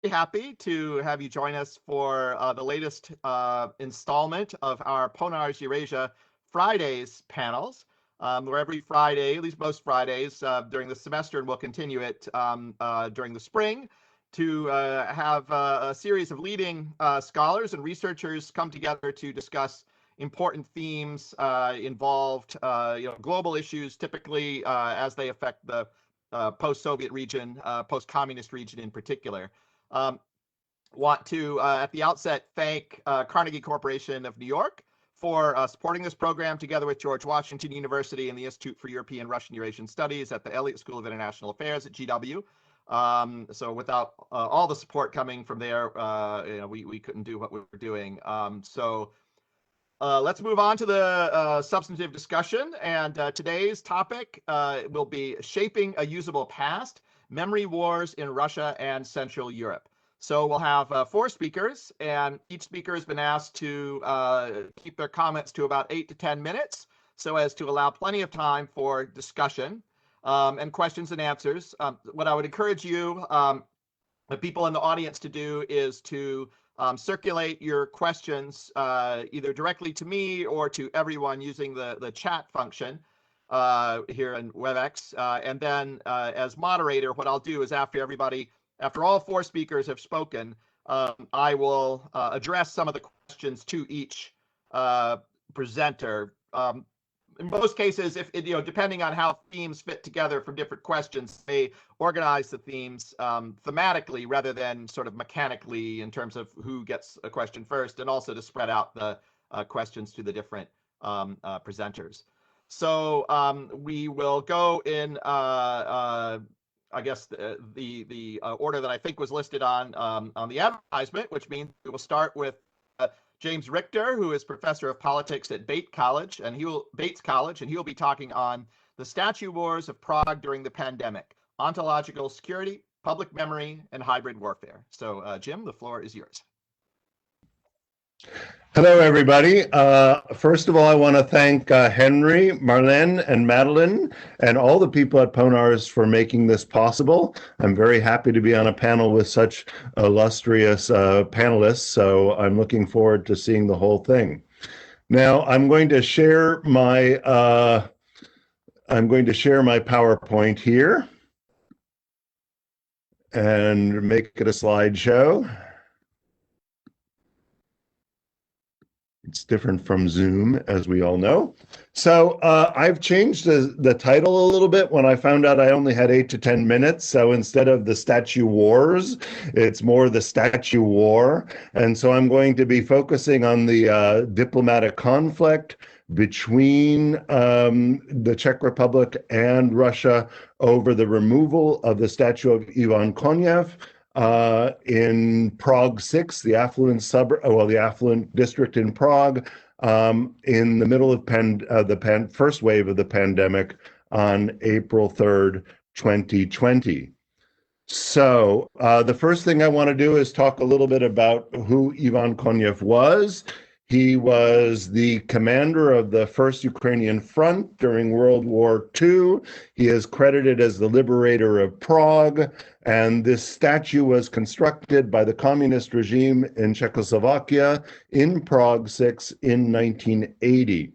happy to have you join us for the latest installment of our Ponar's Eurasia Fridays panels, where every Friday, at least most Fridays during the semester, and we'll continue it during the spring, to have a series of leading scholars and researchers come together to discuss important themes involved, global issues, typically as they affect the post-Soviet region, post-communist region in particular. Want to, at the outset, thank Carnegie Corporation of New York for supporting this program together with George Washington University and the Institute for European Russian Eurasian Studies at the Elliott School of International Affairs at GW. So without all the support coming from there, we couldn't do what we were doing. Let's move on to the substantive discussion. And today's topic will be Shaping a Usable Past, Memory Wars in Russia and Central Europe. So we'll have 4 speakers, and each speaker has been asked to keep their comments to about 8 to 10 minutes, so as to allow plenty of time for discussion and questions and answers. What I would encourage you, the people in the audience, to do is to circulate your questions either directly to me or to everyone using the chat function here in WebEx. And then as moderator, what I'll do is after all 4 speakers have spoken, I will address some of the questions to each presenter. In most cases, depending on how themes fit together from different questions, they organize the themes thematically rather than sort of mechanically in terms of who gets a question first, and also to spread out the questions to the different presenters. So we will go in, I guess, the order that I think was listed on the advertisement, which means we will start with James Richter, who is professor of politics at Bates College, and he will be talking on the statue wars of Prague during the pandemic, ontological security, public memory, and hybrid warfare. So, Jim, the floor is yours. Hello, everybody. First of all, I want to thank Henry, Marlene, and Madeline, and all the people at Ponars for making this possible. I'm very happy to be on a panel with such illustrious panelists, so I'm looking forward to seeing the whole thing. Now, I'm going to share my PowerPoint here and make it a slideshow. It's different from Zoom, as we all know. So I've changed the title a little bit when I found out I only had 8 to 10 minutes. So instead of the statue wars, it's more the statue war. And so I'm going to be focusing on the diplomatic conflict between the Czech Republic and Russia over the removal of the statue of Ivan Konev in Prague 6, the affluent the affluent district in Prague, in the middle of the first wave of the pandemic on April 3rd, 2020. So the first thing I want to do is talk a little bit about who Ivan Konev was. He was the commander of the First Ukrainian Front during World War II. He is credited as the liberator of Prague, and this statue was constructed by the communist regime in Czechoslovakia in Prague 6 in 1980.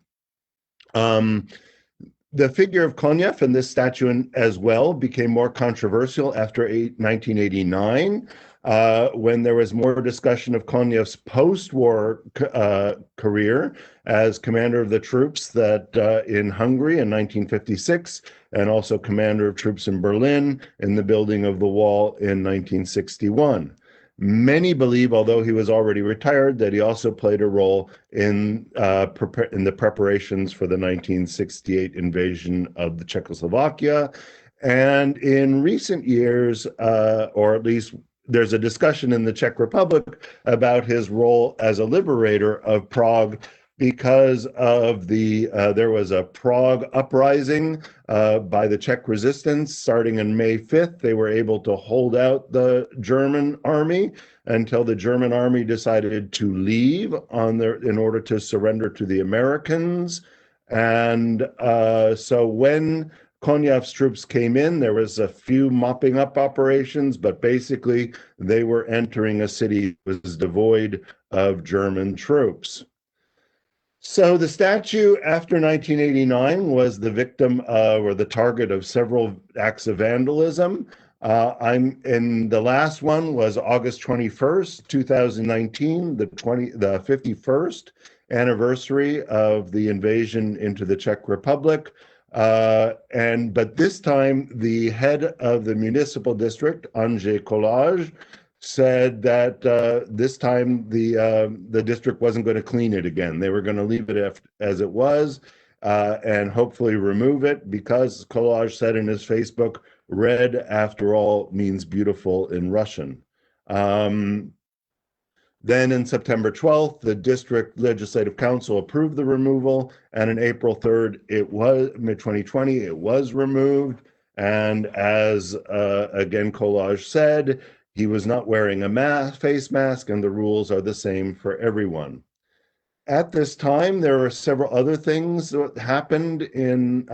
The figure of Konev and this statue as well became more controversial after 1989. When there was more discussion of Konev's post-war career as commander of the troops that in Hungary in 1956, and also commander of troops in Berlin in the building of the wall in 1961. Many believe, although he was already retired, that he also played a role in the preparations for the 1968 invasion of the Czechoslovakia. And in recent years, or at least there's a discussion in the Czech Republic about his role as a liberator of Prague because of there was a Prague uprising by the Czech resistance starting on May 5th. They were able to hold out the German army until the German army decided to leave in order to surrender to the Americans. And so when Konyev's troops came in. There was a few mopping up operations, but basically they were entering a city that was devoid of German troops. So the statue after 1989 was the victim or the target of several acts of vandalism. The last one was August 21st, 2019, the 51st anniversary of the invasion into the Czech Republic. But this time the head of the municipal district, Andrzej Kolář, said that this time the district wasn't going to clean it again. They were going to leave it as it was and hopefully remove it, because Kolář said in his Facebook, "Red, after all, means beautiful in Russian." Then in September 12th, the district legislative council approved the removal, and on April 3rd, 2020, it was removed. And as again Kolář said, he was not wearing a face mask, and the rules are the same for everyone. At this time, there were several other things that happened in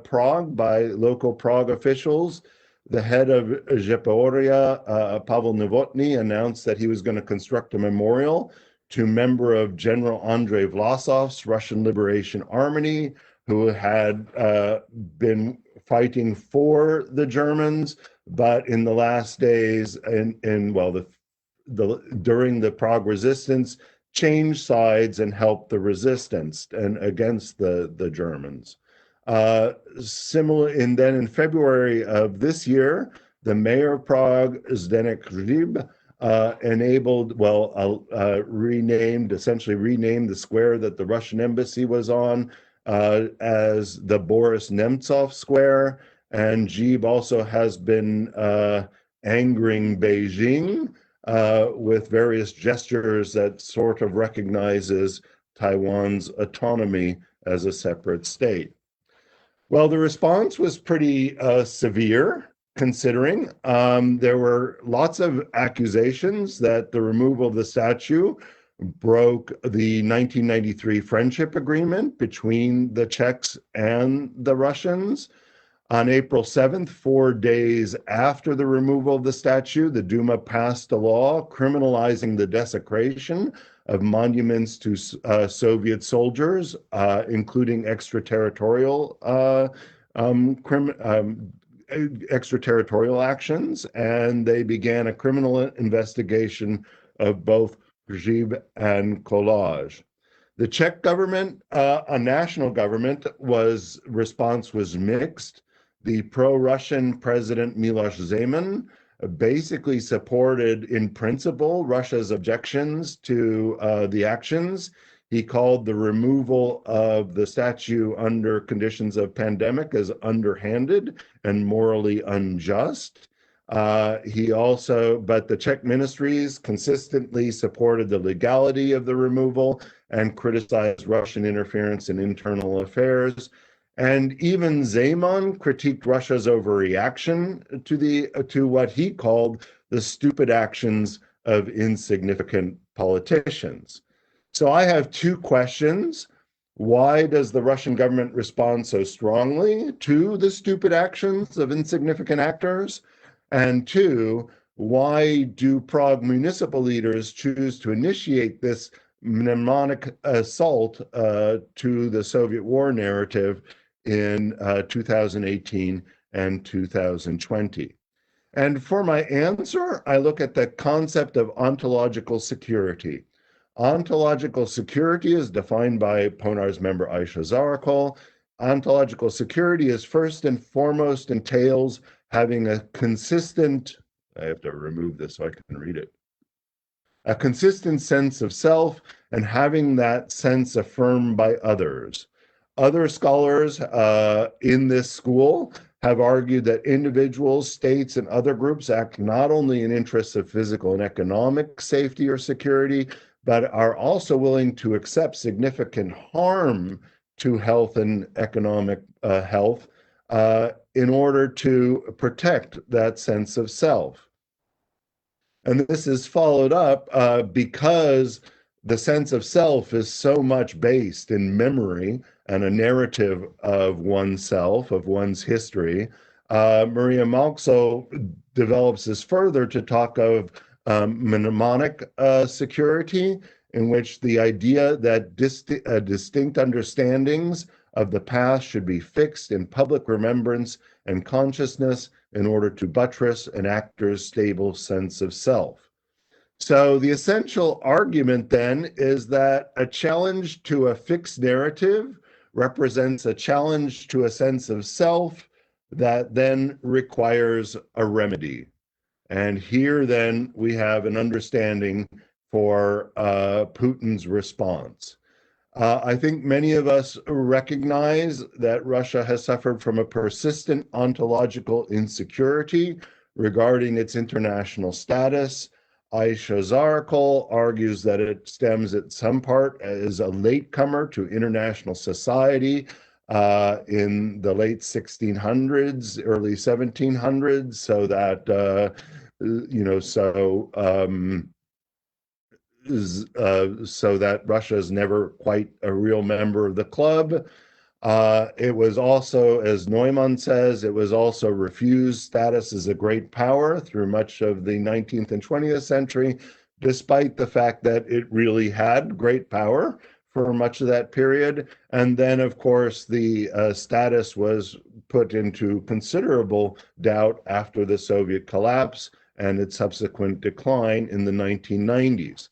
Prague by local Prague officials. The head of Zaporia, Pavel Novotny, announced that he was going to construct a memorial to a member of General Andrei Vlasov's Russian Liberation Army, who had been fighting for the Germans, but in the last days, during the Prague resistance, changed sides and helped the resistance and against the Germans. Then in February of this year, the mayor of Prague, Zdeněk Hřib, essentially renamed the square that the Russian embassy was on as the Boris Nemtsov Square. And Hřib also has been angering Beijing with various gestures that sort of recognizes Taiwan's autonomy as a separate state. Well, the response was pretty severe, considering there were lots of accusations that the removal of the statue broke the 1993 friendship agreement between the Czechs and the Russians. On April 7th, 4 days after the removal of the statue, the Duma passed a law criminalizing the desecration of monuments to Soviet soldiers, including extraterritorial actions, and they began a criminal investigation of both Hřib and Kolář. The Czech government, a national government, response was mixed. The pro-Russian president Miloš Zeman basically supported in principle Russia's objections to the actions. He called the removal of the statue under conditions of pandemic as underhanded and morally unjust. But the Czech ministries consistently supported the legality of the removal and criticized Russian interference in internal affairs. And even Zeman critiqued Russia's overreaction to what he called the stupid actions of insignificant politicians. So I have two questions. Why does the Russian government respond so strongly to the stupid actions of insignificant actors? And two, why do Prague municipal leaders choose to initiate this mnemonic assault to the Soviet war narrative in 2018 and 2020? And for my answer, I look at the concept of ontological security. Ontological security is defined by Ponar's member Aisha Zarakol. Ontological security is first and foremost entails having a consistent, I have to remove this so I can read it, a consistent sense of self and having that sense affirmed by others. Other scholars in this school have argued that individuals, states, and other groups act not only in interests of physical and economic safety or security, but are also willing to accept significant harm to health and economic health in order to protect that sense of self. And this is followed up because the sense of self is so much based in memory and a narrative of oneself, of one's history. Maria Malkso develops this further to talk of mnemonic security, in which the idea that distinct understandings of the past should be fixed in public remembrance and consciousness in order to buttress an actor's stable sense of self. So the essential argument then is that a challenge to a fixed narrative represents a challenge to a sense of self that then requires a remedy. And here then we have an understanding for Putin's response. I think many of us recognize that Russia has suffered from a persistent ontological insecurity regarding its international status. Aisha Zarakol argues that it stems at some part as a latecomer to international society in the late 1600s, early 1700s, so that so that Russia is never quite a real member of the club. It was also, as Neumann says, it was also refused status as a great power through much of the 19th and 20th century, despite the fact that it really had great power for much of that period. And then, of course, the status was put into considerable doubt after the Soviet collapse and its subsequent decline in the 1990s.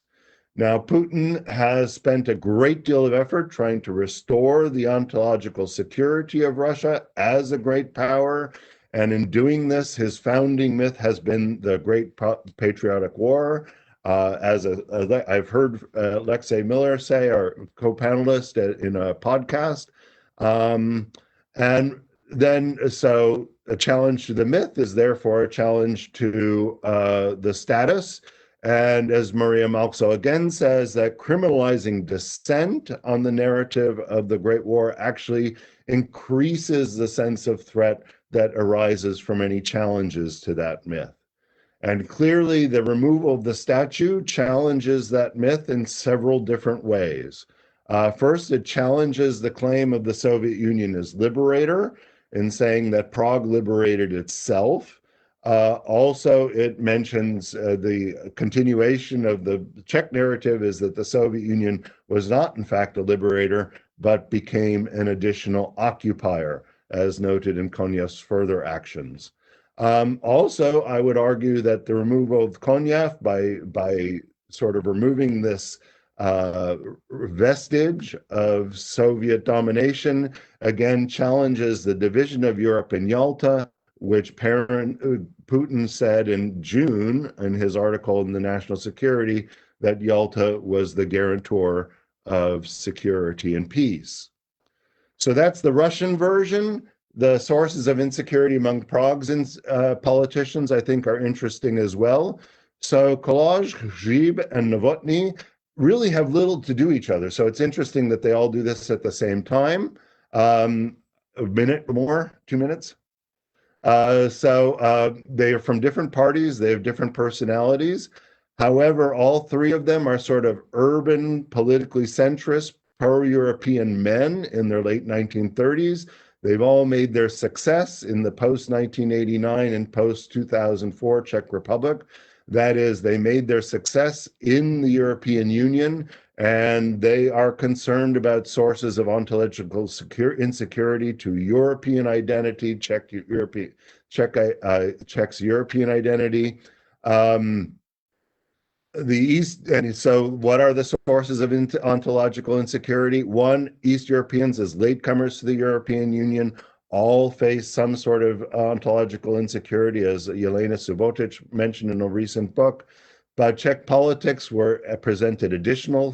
Now, Putin has spent a great deal of effort trying to restore the ontological security of Russia as a great power. And in doing this, his founding myth has been the Great Patriotic War. I've heard Alexei Miller say, our co-panelist in a podcast. And then, so a challenge to the myth is therefore a challenge to the status. And as Maria Malkso again says, that criminalizing dissent on the narrative of the Great War actually increases the sense of threat that arises from any challenges to that myth. And clearly, the removal of the statue challenges that myth in several different ways. First, it challenges the claim of the Soviet Union as liberator in saying that Prague liberated itself. Also, it mentions the continuation of the Czech narrative is that the Soviet Union was not, in fact, a liberator, but became an additional occupier, as noted in Konev's further actions. Also, I would argue that the removal of Konev by sort of removing this vestige of Soviet domination, again, challenges the division of Europe in Yalta, which Putin said in June in his article in the National Security that Yalta was the guarantor of security and peace. So that's the Russian version. The sources of insecurity among Prague's politicians, I think, are interesting as well. So Kolozh, Grzyb, and Novotny really have little to do each other. So it's interesting that they all do this at the same time. A minute more, 2 minutes. They are from different parties. They have different personalities. However, all three of them are sort of urban, politically centrist, pro-European men in their late 1930s. They've all made their success in the post-1989 and post-2004 Czech Republic. That is, they made their success in the European Union, and they are concerned about sources of ontological insecurity to European identity, Czech's European identity. So what are the sources of ontological insecurity? One, East Europeans as latecomers to the European Union all face some sort of ontological insecurity, as Yelena Subotic mentioned in a recent book. But Czech politics presented additional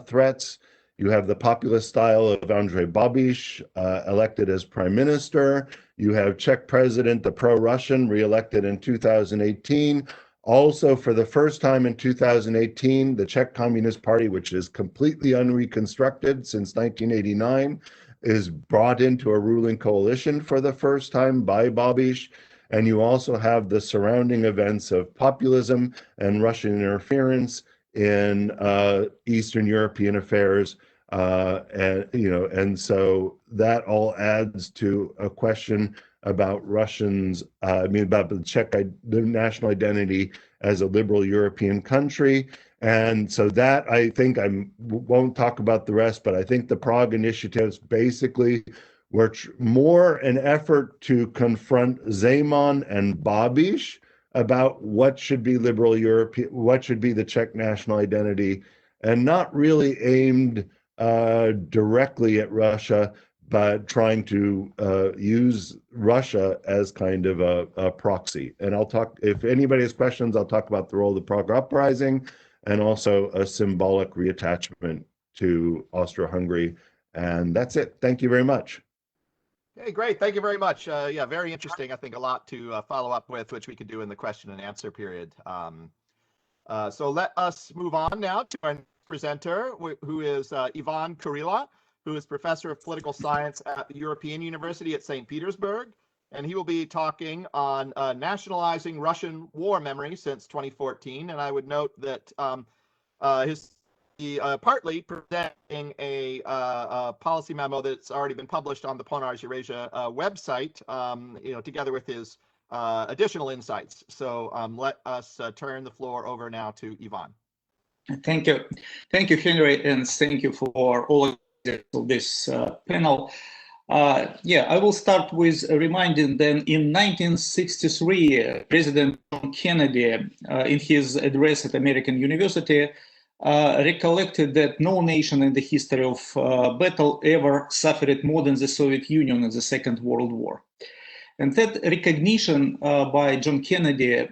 threats. You have the populist style of Andrej Babiš, elected as prime minister. You have Czech president, the pro-Russian, reelected in 2018. Also, for the first time in 2018, the Czech Communist Party, which is completely unreconstructed since 1989, is brought into a ruling coalition for the first time by Babiš. And you also have the surrounding events of populism and Russian interference in Eastern European affairs. And so that all adds to a question about Russians, about the national identity as a liberal European country. And so that, I think, won't talk about the rest, but I think the Prague initiatives basically were more an effort to confront Zeman and Babiš about what should be liberal European, what should be the Czech national identity, and not really aimed directly at Russia, but trying to use Russia as kind of a proxy. And I'll talk, if anybody has questions, I'll talk about the role of the Prague Uprising and also a symbolic reattachment to Austro-Hungary. And that's it. Thank you very much. Hey, great. Thank you very much. Yeah, very interesting. I think a lot to follow up with, which we could do in the question and answer period. So let us move on now to our presenter, who is Yvonne Carrillo, who is professor of political science at the European University at St. Petersburg. And he will be talking on nationalizing Russian war memory since 2014. And I would note that he partly presenting a policy memo that's already been published on the Ponar's Eurasia website, together with his additional insights. So let us turn the floor over now to Yvonne. Thank you, Henry, and thank you for all of this panel. I will start with reminding that in 1963, President John Kennedy, in his address at American University, recollected that no nation in the history of battle ever suffered more than the Soviet Union in the Second World War. And that recognition by John Kennedy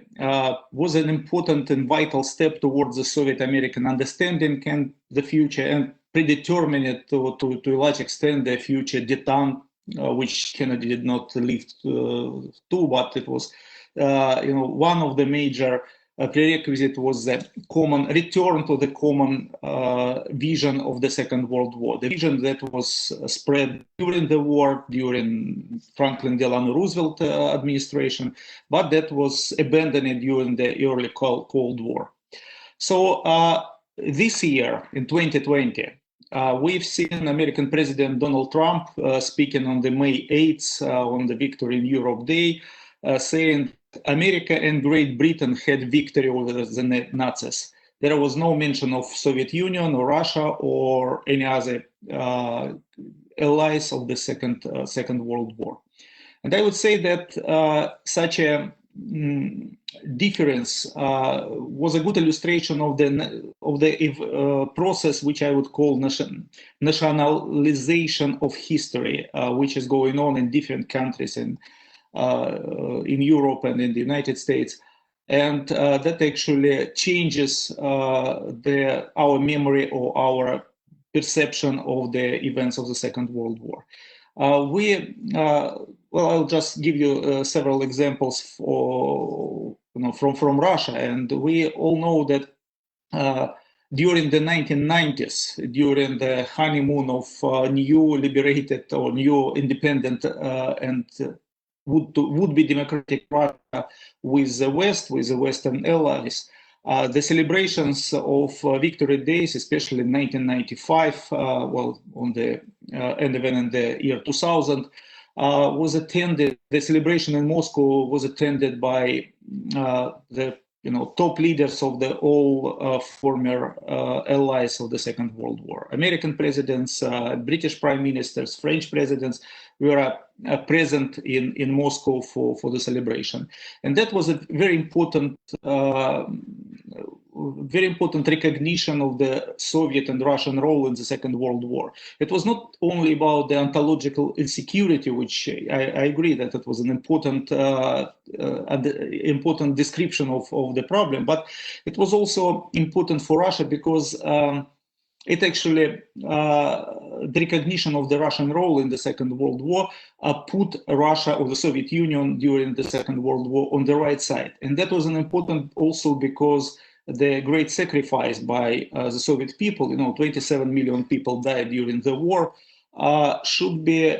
was an important and vital step towards the Soviet-American understanding and the future, and predetermined to a large extent the future detente, which Kennedy did not live to, but it was one of the major prerequisite was the common return to the common vision of the Second World War, the vision that was spread during the war, during Franklin Delano Roosevelt administration, but that was abandoned during the early Cold War. So this year, in 2020, we've seen American President Donald Trump speaking on the May 8th on the Victory in Europe Day, saying America and Great Britain had victory over the Nazis. There was no mention of Soviet Union or Russia or any other allies of the Second World War. And I would say that such a difference was a good illustration of the process which I would call nationalization of history, which is going on in different countries in Europe and in the United States, and that actually changes our memory or our perception of the events of the Second World War. I'll just give you several examples from Russia, and we all know that during the 1990s, during the honeymoon of new liberated or new independent and would-be democratic Russia with the West, with the Western allies, the celebrations of Victory Days, especially in 1995, on the and even in the year 2000, was attended. The celebration in Moscow was attended by the top leaders of the all former allies of the Second World War. American presidents, British prime ministers, French presidents were present in Moscow for the celebration. And that was a very important recognition of the Soviet and Russian role in the Second World War. It was not only about the ontological insecurity, which I agree that it was an important description of the problem, but it was also important for Russia because it actually, the recognition of the Russian role in the Second World War put Russia or the Soviet Union during the Second World War on the right side. And that was an important also because the great sacrifice by the Soviet people, 27 million people died during the war, should be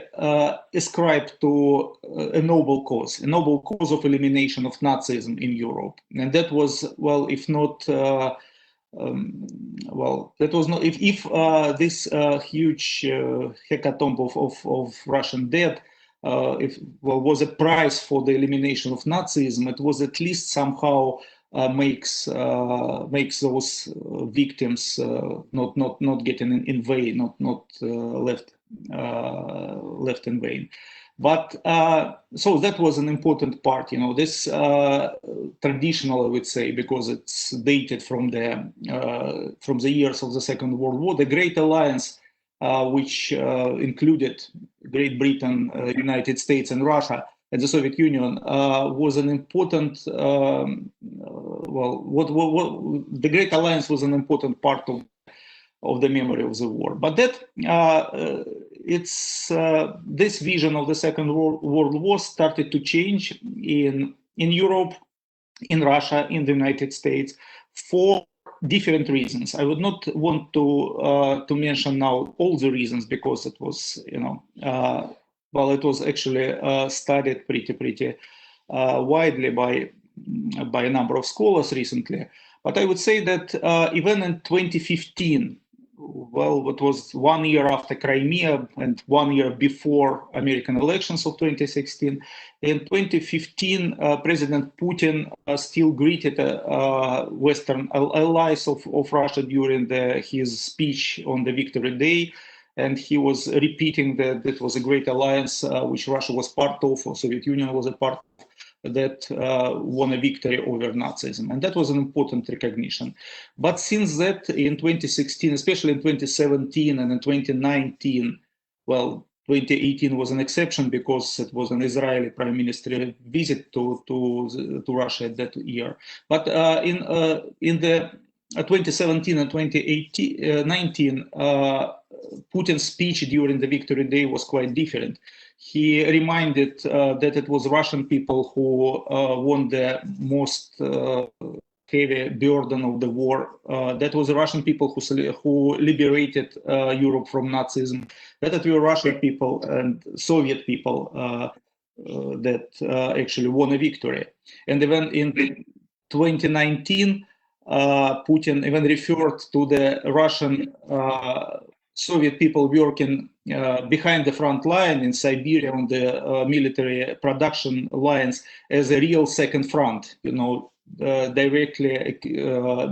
ascribed to a noble cause of elimination of Nazism in Europe. And that was, if not well, that was not if this huge hecatomb of Russian dead was a price for the elimination of Nazism, it was at least somehow makes those victims not getting in vain, not left in vain. But so that was an important part, this traditional, I would say, because it's dated from the years of the Second World War. The Great Alliance, which included Great Britain, United States, and Russia, and the Soviet Union, was an important. The Great Alliance was an important part of the memory of the war. But that this vision of the Second World War started to change in Europe, in Russia, in the United States, for different reasons. I would not want to mention now all the reasons, because it was, it was actually studied pretty widely by a number of scholars recently. But I would say that even in 2015, well, it was 1 year after Crimea and 1 year before American elections of 2016. In 2015, President Putin still greeted Western allies of Russia during his speech on the Victory Day. And he was repeating that it was a great alliance which Russia was part of, or Soviet Union was a part of, that won a victory over Nazism. And that was an important recognition. But since that, in 2016, especially in 2017 and in 2019, well, 2018 was an exception because it was an Israeli prime ministerial visit to Russia at that year. But in the 2017 and 2019, Putin's speech during the Victory Day was quite different. He reminded that it was Russian people who won the most heavy burden of the war. That was the Russian people who liberated Europe from Nazism. That it were Russian people and Soviet people that actually won a victory. And even in 2019, Putin even referred to the Russian Soviet people working behind the front line in Siberia on the military production lines as a real second front, directly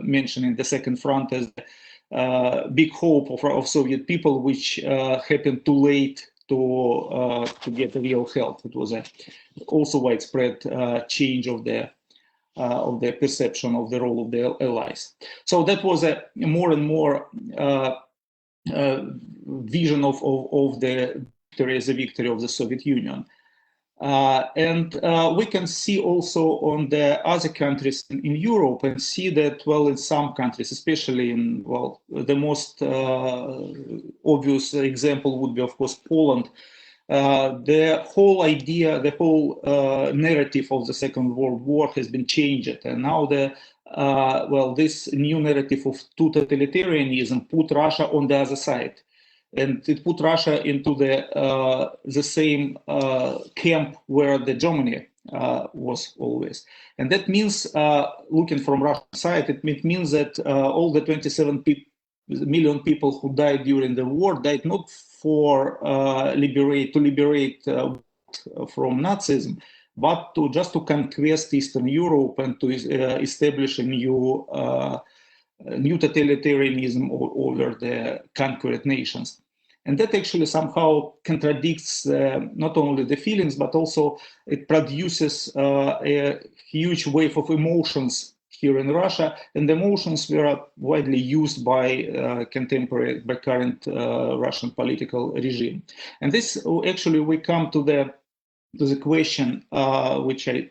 mentioning the second front as a big hope of Soviet people, which happened too late to get real help. It was also widespread change of the perception of the role of the allies. So that was a more and more vision of the victory as a victory of the Soviet Union. And we can see also on the other countries in Europe and see that, well, in some countries, especially in, well, the most obvious example would be, of course, Poland. The whole idea, the whole narrative of the Second World War has been changed. And now this new narrative of totalitarianism put Russia on the other side. And it put Russia into the same camp where the Germany was always. And that means, looking from Russian side, it means that all the 27 million people who died during the war died not for liberate from Nazism, but just to conquest Eastern Europe and to establish a new totalitarianism over the conquered nations. And that actually somehow contradicts not only the feelings, but also it produces a huge wave of emotions here in Russia, and the emotions were widely used by current Russian political regime. And this actually, we come to the question which I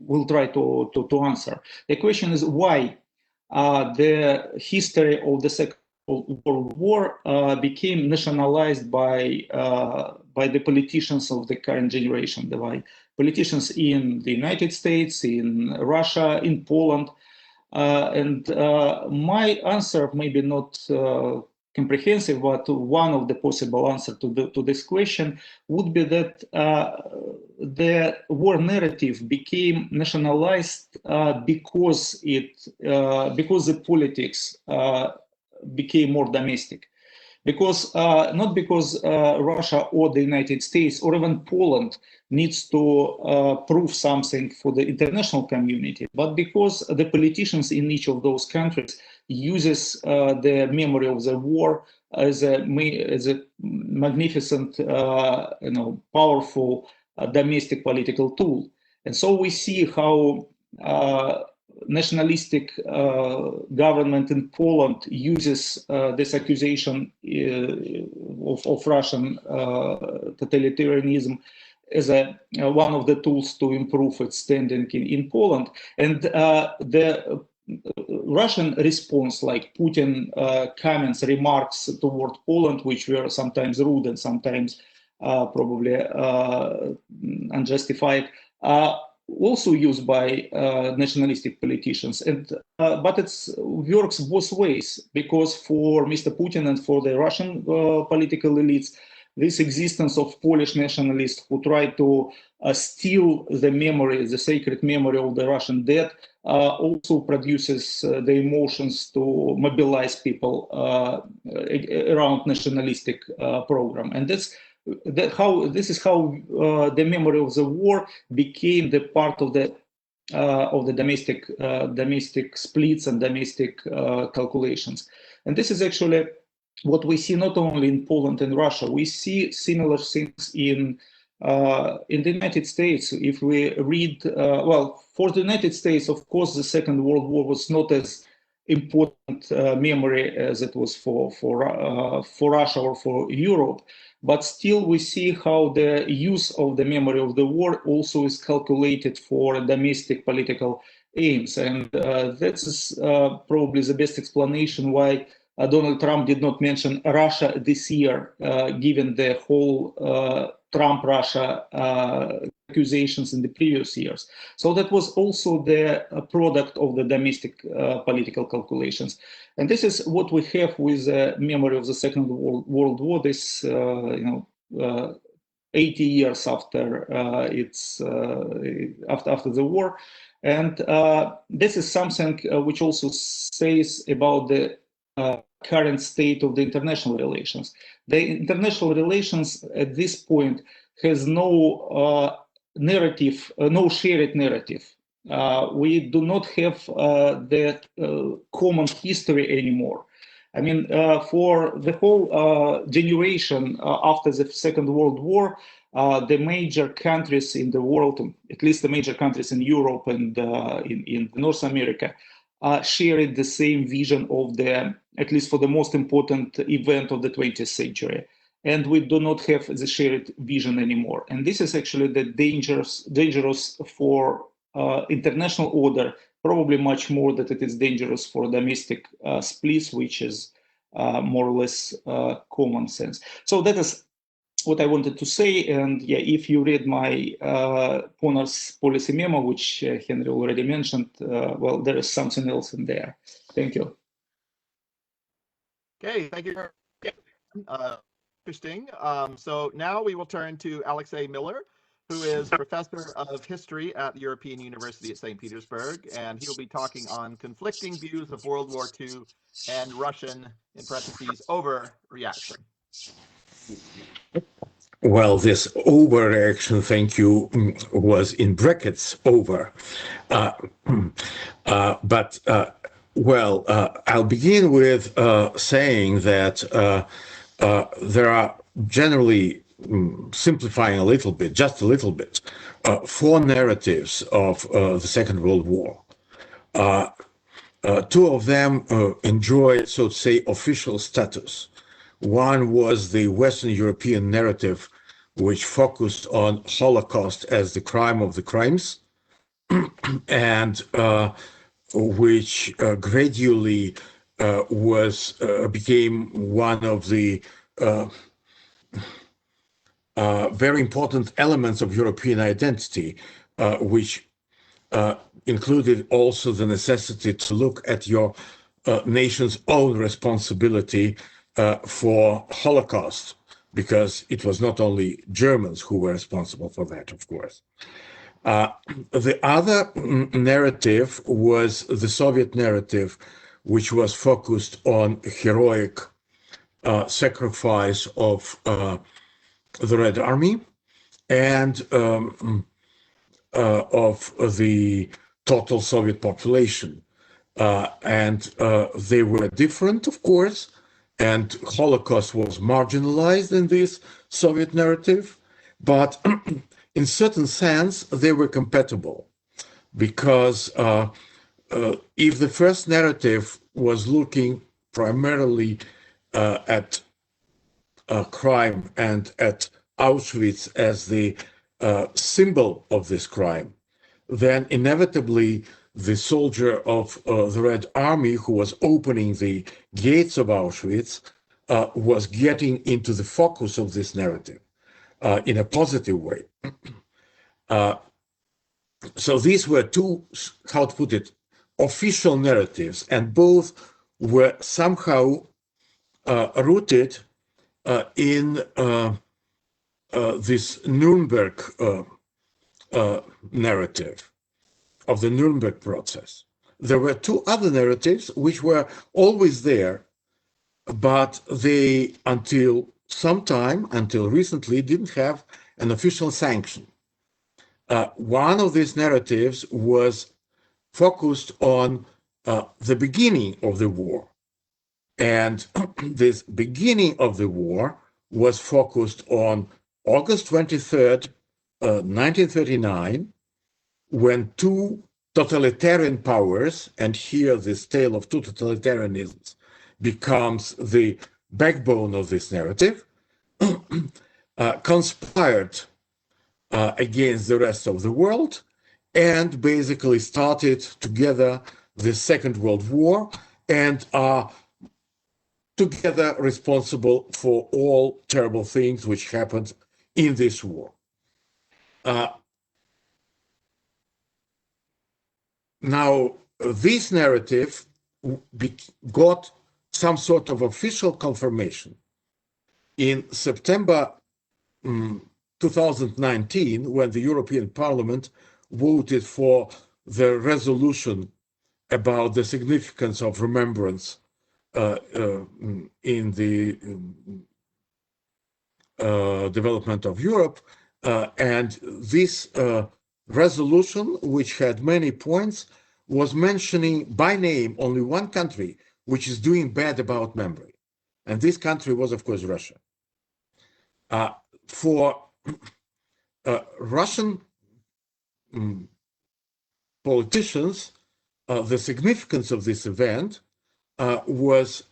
will try to answer. The question is why the history of the Second World War became nationalized by the politicians of the current generation, by politicians in the United States, in Russia, in Poland. And my answer maybe not comprehensive, but one of the possible answers to this question would be that the war narrative became nationalized because the politics became more domestic. Because not because Russia or the United States or even Poland needs to prove something for the international community, but because the politicians in each of those countries uses the memory of the war as a magnificent, powerful domestic political tool. And so we see how nationalistic government in Poland uses this accusation of Russian totalitarianism as one of the tools to improve its standing in Poland. And the Russian response, like Putin comments, remarks toward Poland, which were sometimes rude and sometimes probably unjustified, also used by nationalistic politicians, but it works both ways, because for Mr. Putin and for the Russian political elites, this existence of Polish nationalists who try to steal the memory, the sacred memory of the Russian dead, also produces the emotions to mobilize people around nationalistic program, and this is how the memory of the war became the part of the domestic splits and domestic calculations. And this is actually what we see not only in Poland and Russia. We see similar things in the United States. If we read, for the United States, of course, the Second World War was not as important memory as it was for Russia or for Europe. But still, we see how the use of the memory of the war also is calculated for domestic political aims. And that is probably the best explanation why Donald Trump did not mention Russia this year, given the whole Trump-Russia accusations in the previous years. So that was also the product of the domestic political calculations. And this is what we have with the memory of the Second World War, this 80 years after after the war. And this is something which also says about the current state of the international relations. The international relations at this point has no narrative, no shared narrative. We do not have that common history anymore. I mean, for the whole generation after the Second World War, the major countries in the world, at least the major countries in Europe and in North America, shared the same vision of at least for the most important event of the 20th century. And we do not have the shared vision anymore. And this is actually the dangerous for international order, probably much more that it is dangerous for domestic splits, which is more or less common sense. So that is what I wanted to say. And yeah, if you read my Ponar's policy memo, which Henry already mentioned, well, there is something else in there. Thank you. Okay, thank you. Interesting. So now we will turn to Alexei Miller, who is professor of history at the European University at St. Petersburg, and he'll be talking on conflicting views of World War II and Russian, in parentheses, overreaction. Well, this overreaction, thank you, was in brackets over. I'll begin with saying that there are generally, simplifying a little bit, just a little bit, four narratives of the Second World War. Two of them enjoyed, so to say, official status. One was the Western European narrative, which focused on Holocaust as the crime of the crimes, and which gradually became one of the very important elements of European identity, which included also the necessity to look at your nation's own responsibility for Holocaust, because it was not only Germans who were responsible for that, of course. The other narrative was the Soviet narrative, which was focused on heroic sacrifice of the Red Army and of the total Soviet population. They were different, of course, and Holocaust was marginalized in this Soviet narrative, but in certain sense, they were compatible, because if the first narrative was looking primarily at crime and at Auschwitz as the symbol of this crime, then inevitably the soldier of the Red Army who was opening the gates of Auschwitz was getting into the focus of this narrative in a positive way. So these were two, how to put it, official narratives, and both were somehow rooted in this Nuremberg narrative of the Nuremberg process. There were two other narratives which were always there, but they, until recently, didn't have an official sanction. One of these narratives was focused on the beginning of the war. And this beginning of the war was focused on August 23rd, 1939, when two totalitarian powers, and here this tale of two totalitarianisms becomes the backbone of this narrative, conspired against the rest of the world and basically started together the Second World War, and are together responsible for all terrible things which happened in this war. Now, this narrative got some sort of official confirmation in September 2019, when the European Parliament voted for the resolution about the significance of remembrance in the development of Europe. And this resolution, which had many points, was mentioning by name only one country which is doing bad about memory. And this country was, of course, Russia. For Russian politicians, the significance of this event was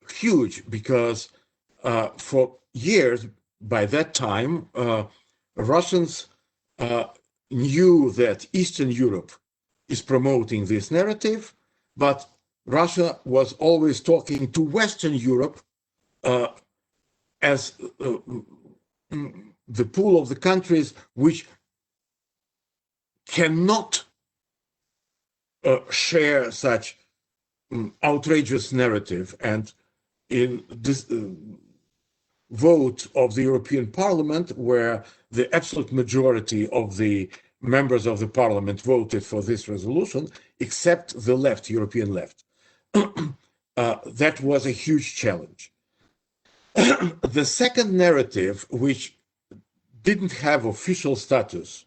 huge, because for years, by that time, Russians knew that Eastern Europe is promoting this narrative, but Russia was always talking to Western Europe as the pool of the countries which cannot share such outrageous narrative. And in this vote of the European Parliament, where the absolute majority of the members of the parliament voted for this resolution, except the left, European left, that was a huge challenge. The second narrative, which didn't have official status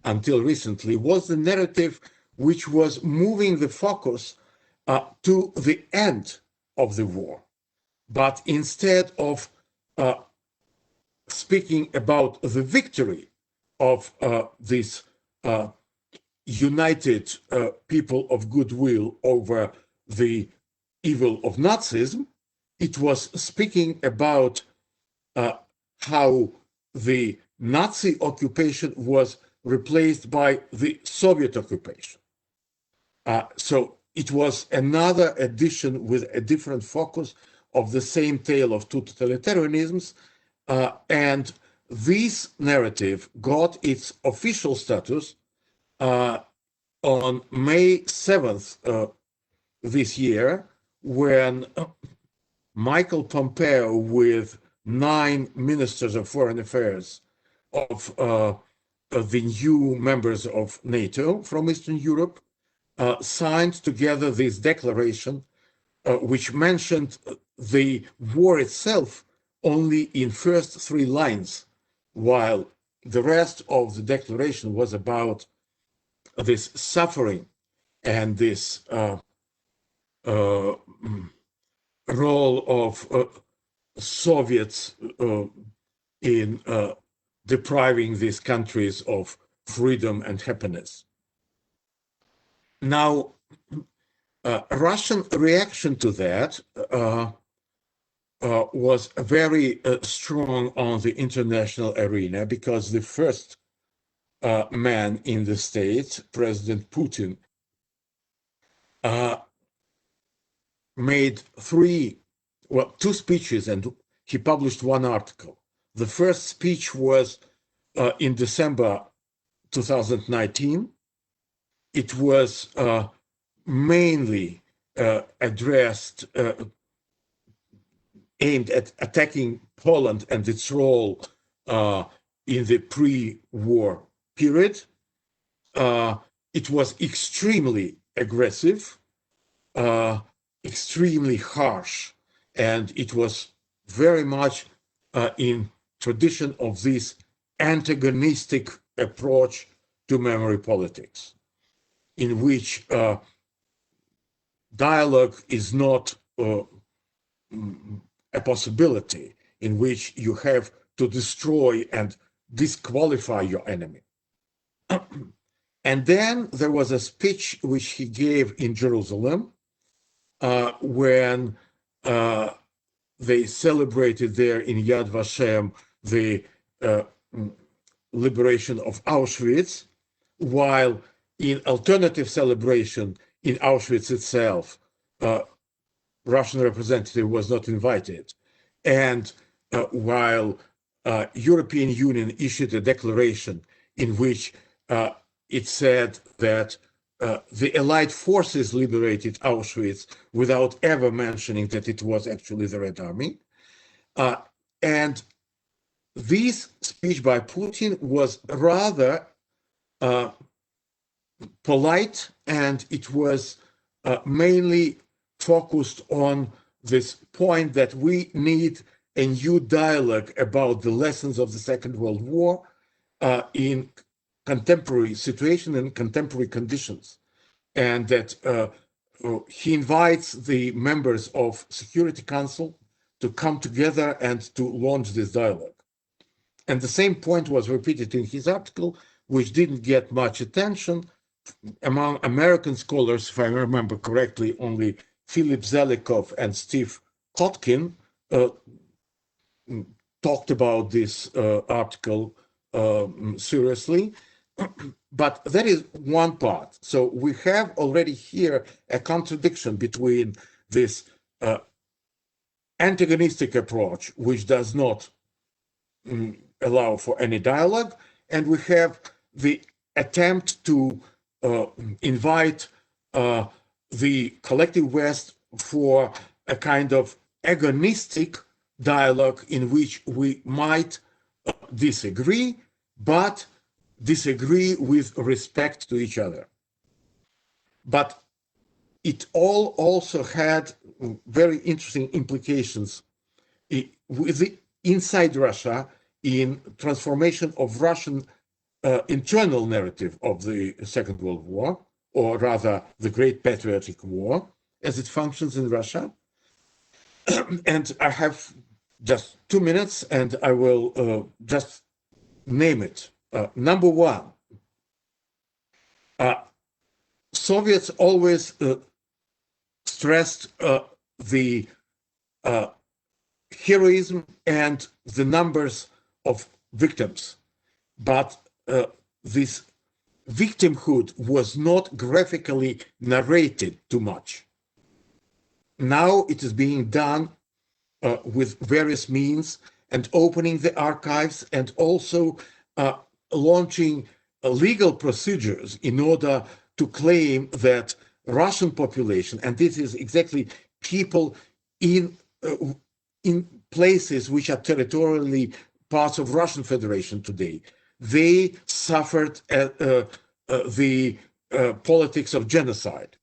until recently, was the narrative which was moving the focus to the end of the war. But instead of speaking about the victory of this united people of goodwill over the evil of Nazism, it was speaking about how the Nazi occupation was replaced by the Soviet occupation. So it was another edition with a different focus of the same tale of two totalitarianisms. And this narrative got its official status on May 7th this year, when Michael Pompeo with 9 ministers of foreign affairs of the new members of NATO from Eastern Europe signed together this declaration, which mentioned the war itself only in first 3 lines, while the rest of the declaration was about this suffering and this role of Soviets in depriving these countries of freedom and happiness. Now, Russian reaction to that was very strong on the international arena, because the first man in the States, President Putin, made 2 speeches, and he published 1 article. The first speech was in December 2019. It was mainly addressed, aimed at attacking Poland and its role in the pre-war period. It was extremely aggressive, extremely harsh, and it was very much in tradition of this antagonistic approach to memory politics, in which dialogue is not a possibility, in which you have to destroy and disqualify your enemy. And then there was a speech which he gave in Jerusalem when they celebrated there in Yad Vashem the liberation of Auschwitz, while in alternative celebration in Auschwitz itself, Russian representative was not invited. And while European Union issued a declaration in which it said that the Allied forces liberated Auschwitz without ever mentioning that it was actually the Red Army. And this speech by Putin was rather polite, and it was mainly focused on this point that we need a new dialogue about the lessons of the Second World War in contemporary situation and contemporary conditions, and that he invites the members of Security Council to come together and to launch this dialogue. And the same point was repeated in his article, which didn't get much attention. Among American scholars, if I remember correctly, only Philip Zelikow and Steve Kotkin talked about this article seriously. But that is one part. So we have already here a contradiction between this antagonistic approach, which does not allow for any dialogue, and we have the attempt to invite the collective West for a kind of agonistic dialogue in which we might disagree, but disagree with respect to each other. But it all also had very interesting implications inside Russia in transformation of Russian internal narrative of the Second World War, or rather the Great Patriotic War, as it functions in Russia. And I have just 2 minutes, and I will just name it. Number one, Soviets always stressed the heroism and the numbers of victims, but this victimhood was not graphically narrated too much. Now it is being done with various means, and opening the archives, and also launching legal procedures in order to claim that Russian population, and this is exactly people in in places which are territorially parts of Russian Federation today. They suffered the politics of genocide.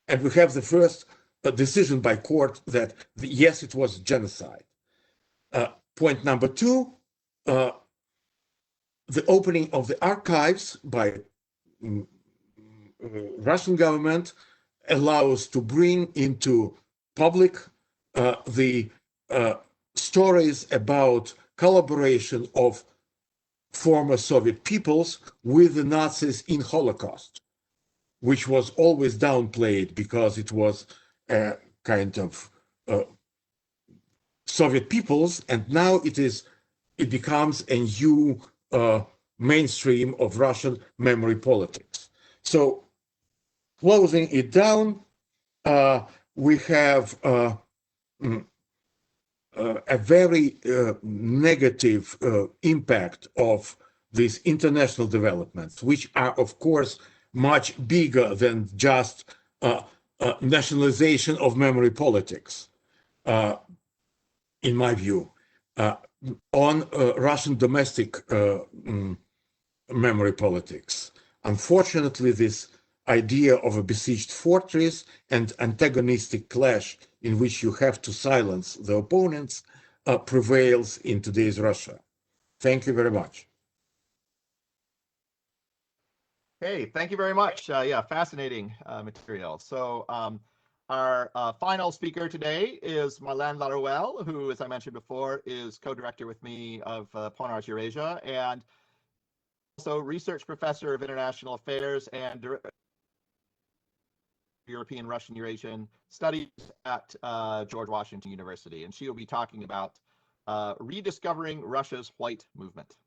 And we have the first decision by court that, yes, it was genocide. Point number two, the opening of the archives by Russian government allows to bring into public the stories about collaboration of former Soviet peoples with the Nazis in Holocaust, which was always downplayed because it was a kind of Soviet peoples, and now it becomes a new mainstream of Russian memory politics. So, closing it down, we have a very negative impact of these international developments, which are, of course, much bigger than just nationalization of memory politics, in my view, on Russian domestic memory politics. Unfortunately, this idea of a besieged fortress and antagonistic clash in which you have to silence the opponents prevails in today's Russia. Thank you very much. Hey, thank you very much. Yeah, fascinating material. So our final speaker today is Milan Larawell, who, as I mentioned before, is co-director with me of Ponars Eurasia, and also research professor of international affairs and European Russian Eurasian studies at George Washington University. And she will be talking about rediscovering Russia's white movement.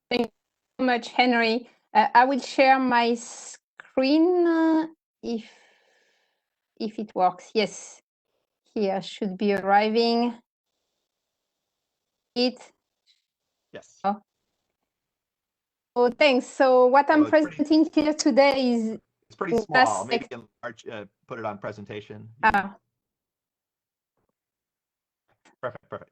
Thank you so much, Henry. I will share my screen if it works. Yes, here should be arriving. Yes. Oh, thanks. So what I'm presenting here today is it's pretty small. Maybe you can enlarge, put it on presentation. Perfect.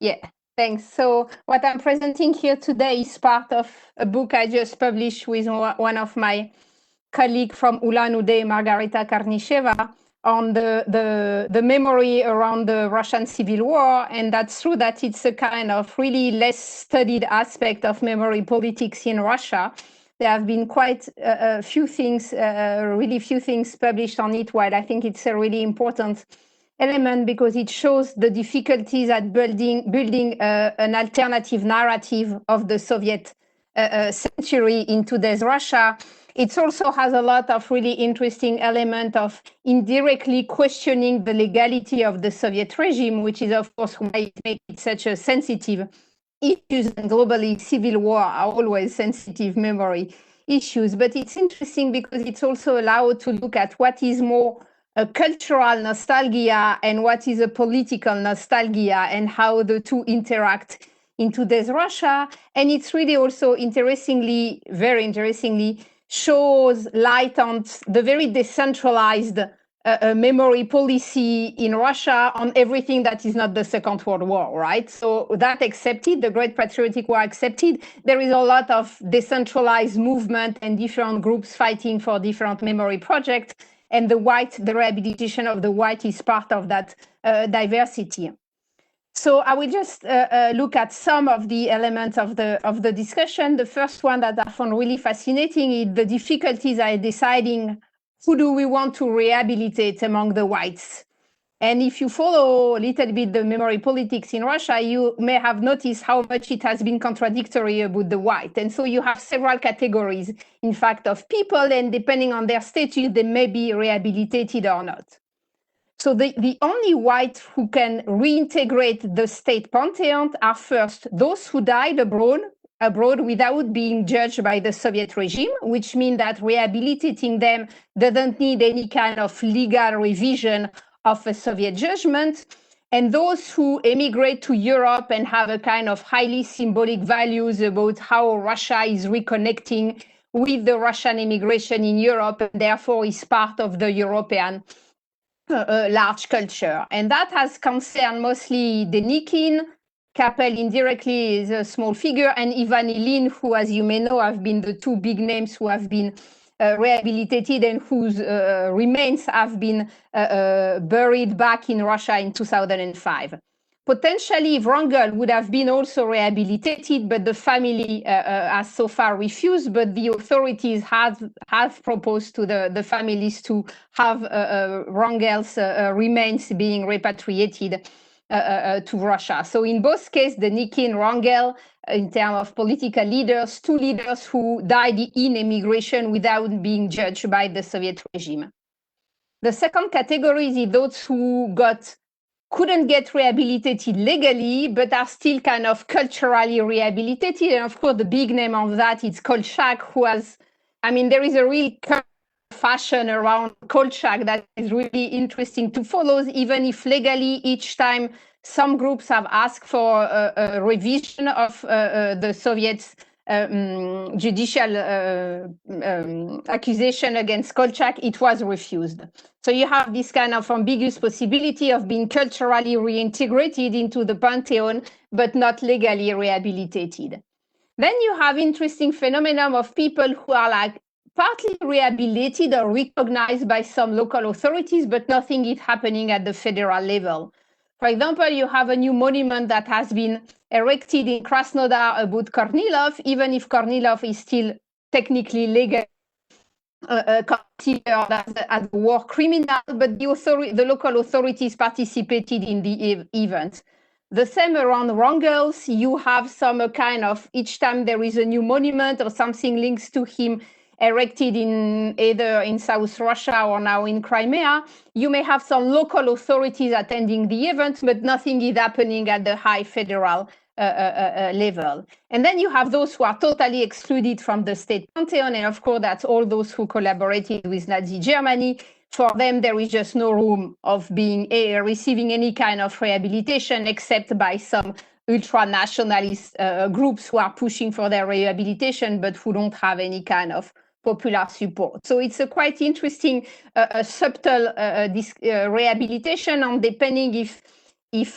Yeah. Thanks. So what I'm presenting here today is part of a book I just published with one of my colleagues from Ulan-Ude, Margarita Karnicheva, on the memory around the Russian Civil War. And that's true that it's a kind of really less studied aspect of memory politics in Russia. There have been quite a few things, really few things published on it, while I think it's a really important element because it shows the difficulties at building an alternative narrative of the Soviet century in today's Russia. It also has a lot of really interesting element of indirectly questioning the legality of the Soviet regime, which is of course why it makes it such a sensitive issues, and globally civil war are always sensitive memory issues. But it's interesting because it's also allowed to look at what is more a cultural nostalgia and what is a political nostalgia and how the two interact in today's Russia. And it's really also interestingly, very interestingly, shows light on the very decentralized memory policy in Russia on everything that is not the Second World War, right? So that accepted, the Great Patriotic War accepted, there is a lot of decentralized movement and different groups fighting for different memory projects. And the rehabilitation of the white is part of that diversity. So I will just look at some of the elements of the discussion. The first one that I found really fascinating is the difficulties are deciding who do we want to rehabilitate among the whites. And if you follow a little bit the memory politics in Russia, you may have noticed how much it has been contradictory about the white. And so you have several categories, in fact, of people, and depending on their status, they may be rehabilitated or not. So the only white who can reintegrate the state pantheon are first those who died abroad without being judged by the Soviet regime, which means that rehabilitating them doesn't need any kind of legal revision of a Soviet judgment, and those who emigrate to Europe and have a kind of highly symbolic values about how Russia is reconnecting with the Russian immigration in Europe, and therefore is part of the European large culture. And that has concerned mostly Denikin. Kapel indirectly is a small figure, and Ivan Ilyin, who, as you may know, have been the two big names who have been rehabilitated and whose remains have been buried back in Russia in 2005. Potentially, Wrangel would have been also rehabilitated, but the family has so far refused. But the authorities have proposed to the families to have Wrangel's remains being repatriated to Russia. So in both cases, Denikin, Wrangel, in terms of political leaders, two leaders who died in emigration without being judged by the Soviet regime. The second category is those who couldn't get rehabilitated legally, but are still kind of culturally rehabilitated. And of course, the big name of that is Kolchak, who has, I mean, there is a real fashion around Kolchak that is really interesting to follow, even if legally each time some groups have asked for a revision of the Soviets' judicial accusation against Kolchak, it was refused. So you have this kind of ambiguous possibility of being culturally reintegrated into the pantheon, but not legally rehabilitated. Then you have interesting phenomenon of people who are like partly rehabilitated or recognized by some local authorities, but nothing is happening at the federal level. For example, you have a new monument that has been erected in Krasnodar about Kornilov, even if Kornilov is still technically legal, considered as a war criminal, but the local authorities participated in the event. The same around Wrangels. You have some kind of, each time there is a new monument or something links to him erected in either in South Russia or now in Crimea, you may have some local authorities attending the event, but nothing is happening at the high federal level. And then you have those who are totally excluded from the state pantheon, and of course that's all those who collaborated with Nazi Germany. For them, there is just no room of being receiving any kind of rehabilitation except by some ultra-nationalist groups who are pushing for their rehabilitation, but who don't have any kind of popular support. So it's a quite interesting, subtle rehabilitation, and depending if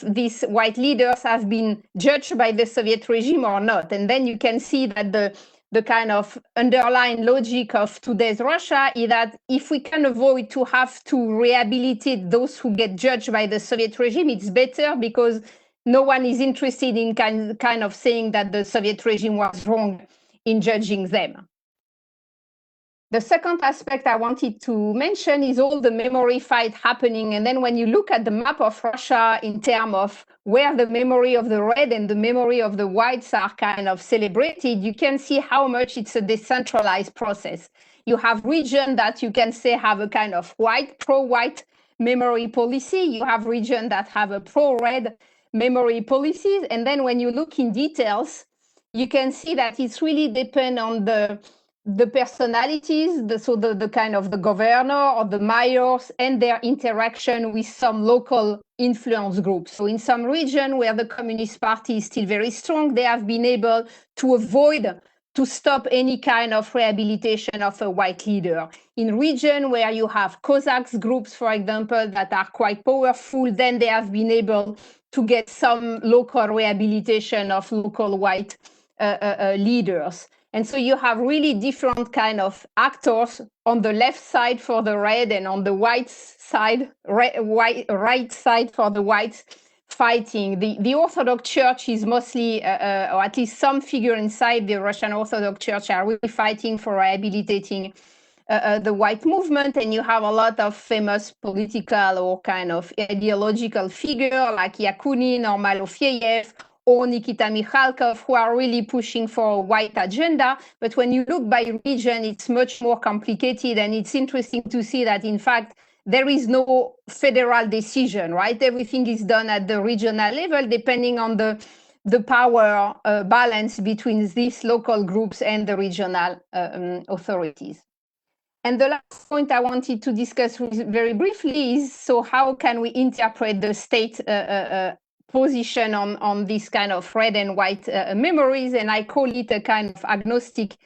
these white leaders have been judged by the Soviet regime or not. And then you can see that the kind of underlying logic of today's Russia is that if we can avoid to have to rehabilitate those who get judged by the Soviet regime, it's better because no one is interested in kind of saying that the Soviet regime was wrong in judging them. The second aspect I wanted to mention is all the memory fight happening. And then when you look at the map of Russia in terms of where the memory of the red and the memory of the whites are kind of celebrated, you can see how much it's a decentralized process. You have regions that you can say have a kind of pro-white memory policy. You have regions that have a pro-red memory policies. And then when you look in details, you can see that it's really depend on the personalities, the kind of the governor or the mayors and their interaction with some local influence groups. So in some region where the Communist Party is still very strong, they have been able to stop any kind of rehabilitation of a white leader. In region where you have Cossacks groups, for example, that are quite powerful, then they have been able to get some local rehabilitation of local white leaders. And so you have really different kind of actors on the left side for the red and on the right side for the whites fighting. The Orthodox Church is mostly, or at least some figure inside the Russian Orthodox Church are really fighting for rehabilitating the white movement. And you have a lot of famous political or kind of ideological figure like Yakunin or Malofeyev or Nikita Mikhalkov, who are really pushing for a white agenda. But when you look by region, it's much more complicated. And it's interesting to see that, in fact, there is no federal decision, right? Everything is done at the regional level, depending on the power balance between these local groups and the regional authorities. And the last point I wanted to discuss very briefly is, so how can we interpret the state position on this kind of red and white memories? And I call it a kind of agnostic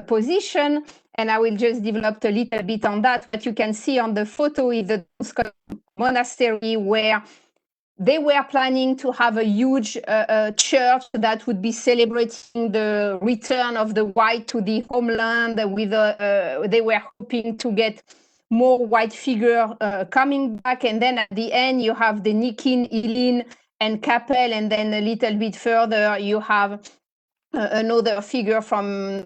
position. And I will just develop a little bit on that. What you can see on the photo is the monastery, where they were planning to have a huge church that would be celebrating the return of the white to the homeland. With they were hoping to get more white figure coming back. And then at the end, you have the Nikin, Ilin, and Kapel. And then a little bit further, you have another figure from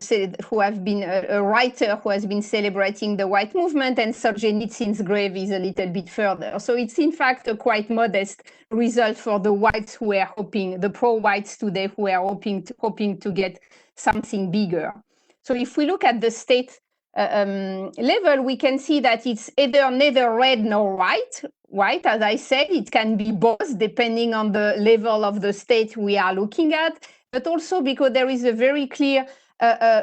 who have been a writer who has been celebrating the white movement, and Solzhenitsyn's grave is a little bit further. So it's in fact a quite modest result for the whites who were hoping, the pro-whites today who are hoping to get something bigger. So if we look at the state level, we can see that it's either neither red nor white. White, as I said, it can be both depending on the level of the state we are looking at, but also because there is a very clear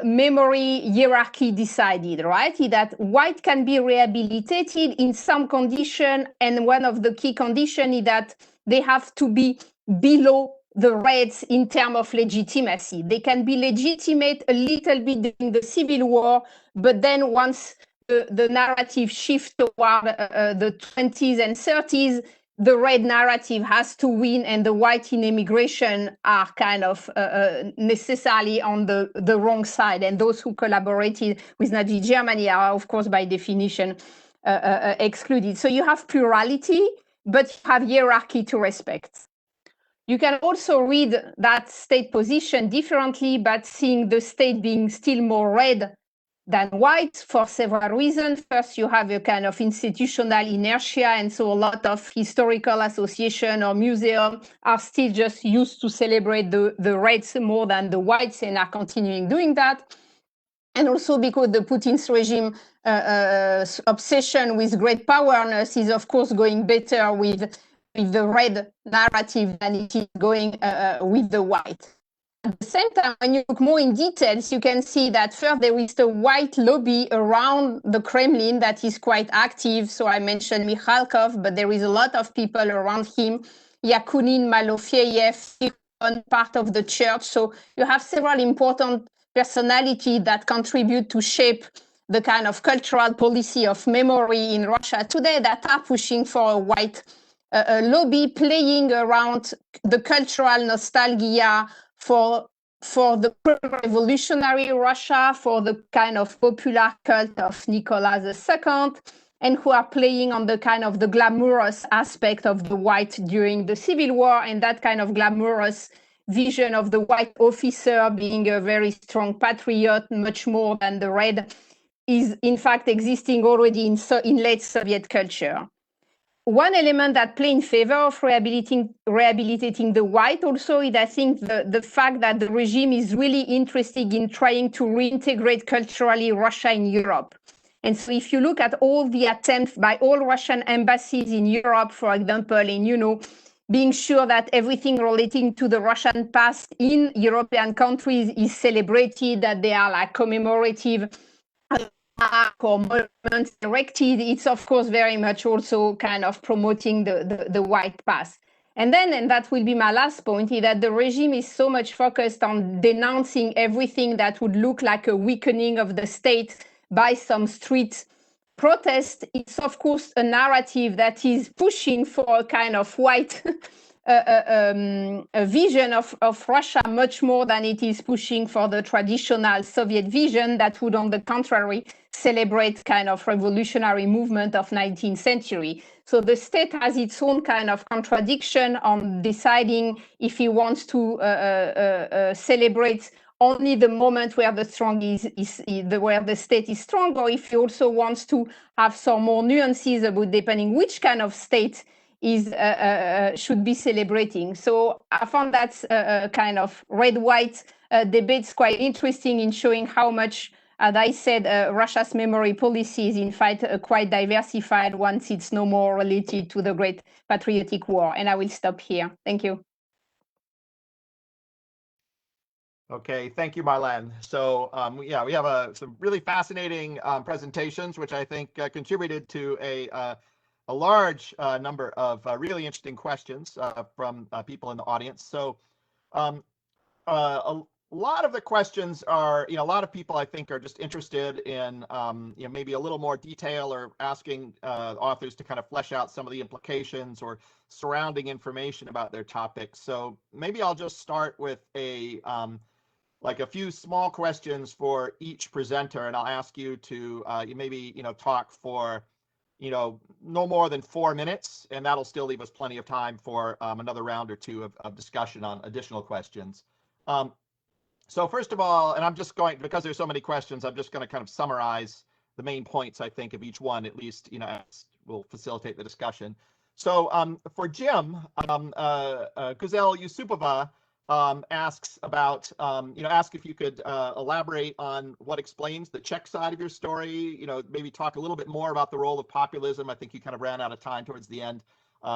memory hierarchy decided, right? That white can be rehabilitated in some condition, and one of the key conditions is that they have to be below the reds in terms of legitimacy. They can be legitimate a little bit during the Civil War, but then once the narrative shifts toward the 20s and 30s, the red narrative has to win, and the white in immigration are kind of necessarily on the wrong side. And those who collaborated with Nazi Germany are, of course, by definition, excluded. So you have plurality, but you have hierarchy to respect. You can also read that state position differently, but seeing the state being still more red than white for several reasons. First, you have a kind of institutional inertia, and so a lot of historical association or museum are still just used to celebrate the reds more than the whites, and are continuing doing that. And also because the Putin's regime obsession with great powerness is, of course, going better with the red narrative than it is going with the white. At the same time, when you look more in details, you can see that first there is a white lobby around the Kremlin that is quite active. So I mentioned Mikhalkov, but there is a lot of people around him. Yakunin, Malofeyev, part of the church. So you have several important personalities that contribute to shape the kind of cultural policy of memory in Russia today, that are pushing for a white lobby, playing around the cultural nostalgia for the revolutionary Russia, for the kind of popular cult of Nicholas II, and who are playing on the kind of the glamorous aspect of the white during the Civil War, and that kind of glamorous vision of the white officer being a very strong patriot, much more than the red, is in fact existing already in late Soviet culture. One element that plays in favor of rehabilitating the white also is, I think, the fact that the regime is really interested in trying to reintegrate culturally Russia in Europe. And so if you look at all the attempts by all Russian embassies in Europe, for example, in, being sure that everything relating to the Russian past in European countries is celebrated, that they are like commemorative or monuments erected, it's of course very much also kind of promoting the white past. And that will be my last point, is that the regime is so much focused on denouncing everything that would look like a weakening of the state by some street protest. It's of course a narrative that is pushing for a kind of white a vision of Russia much more than it is pushing for the traditional Soviet vision that would, on the contrary, celebrate kind of revolutionary movement of 19th century. So the state has its own kind of contradiction on deciding if it wants to celebrate only the moment where the where the state is strong, or if it also wants to have some more nuances about depending which kind of state should be celebrating. So I found that kind of red-white debates quite interesting in showing how much, as I said, Russia's memory policy is in fact quite diversified once it's no more related to the Great Patriotic War. And I will stop here. Thank you. Okay, thank you, Milan. So we have some really fascinating presentations, which I think contributed to a large number of really interesting questions from people in the audience. So a lot of the questions are, a lot of people I think are just interested in, maybe a little more detail or asking authors to kind of flesh out some of the implications or surrounding information about their topics. So maybe I'll just start with like a few small questions for each presenter, and I'll ask you to maybe talk for no more than 4 minutes, and that'll still leave us plenty of time for another round or two of discussion on additional questions. So first of all, and I'm just going, because there's so many questions, I'm just going to kind of summarize the main points, I think, of each one, at least, will facilitate the discussion. So for Jim, Guzel Yusupova asks about, ask if you could elaborate on what explains the Czech side of your story, maybe talk a little bit more about the role of populism. I think you kind of ran out of time towards the end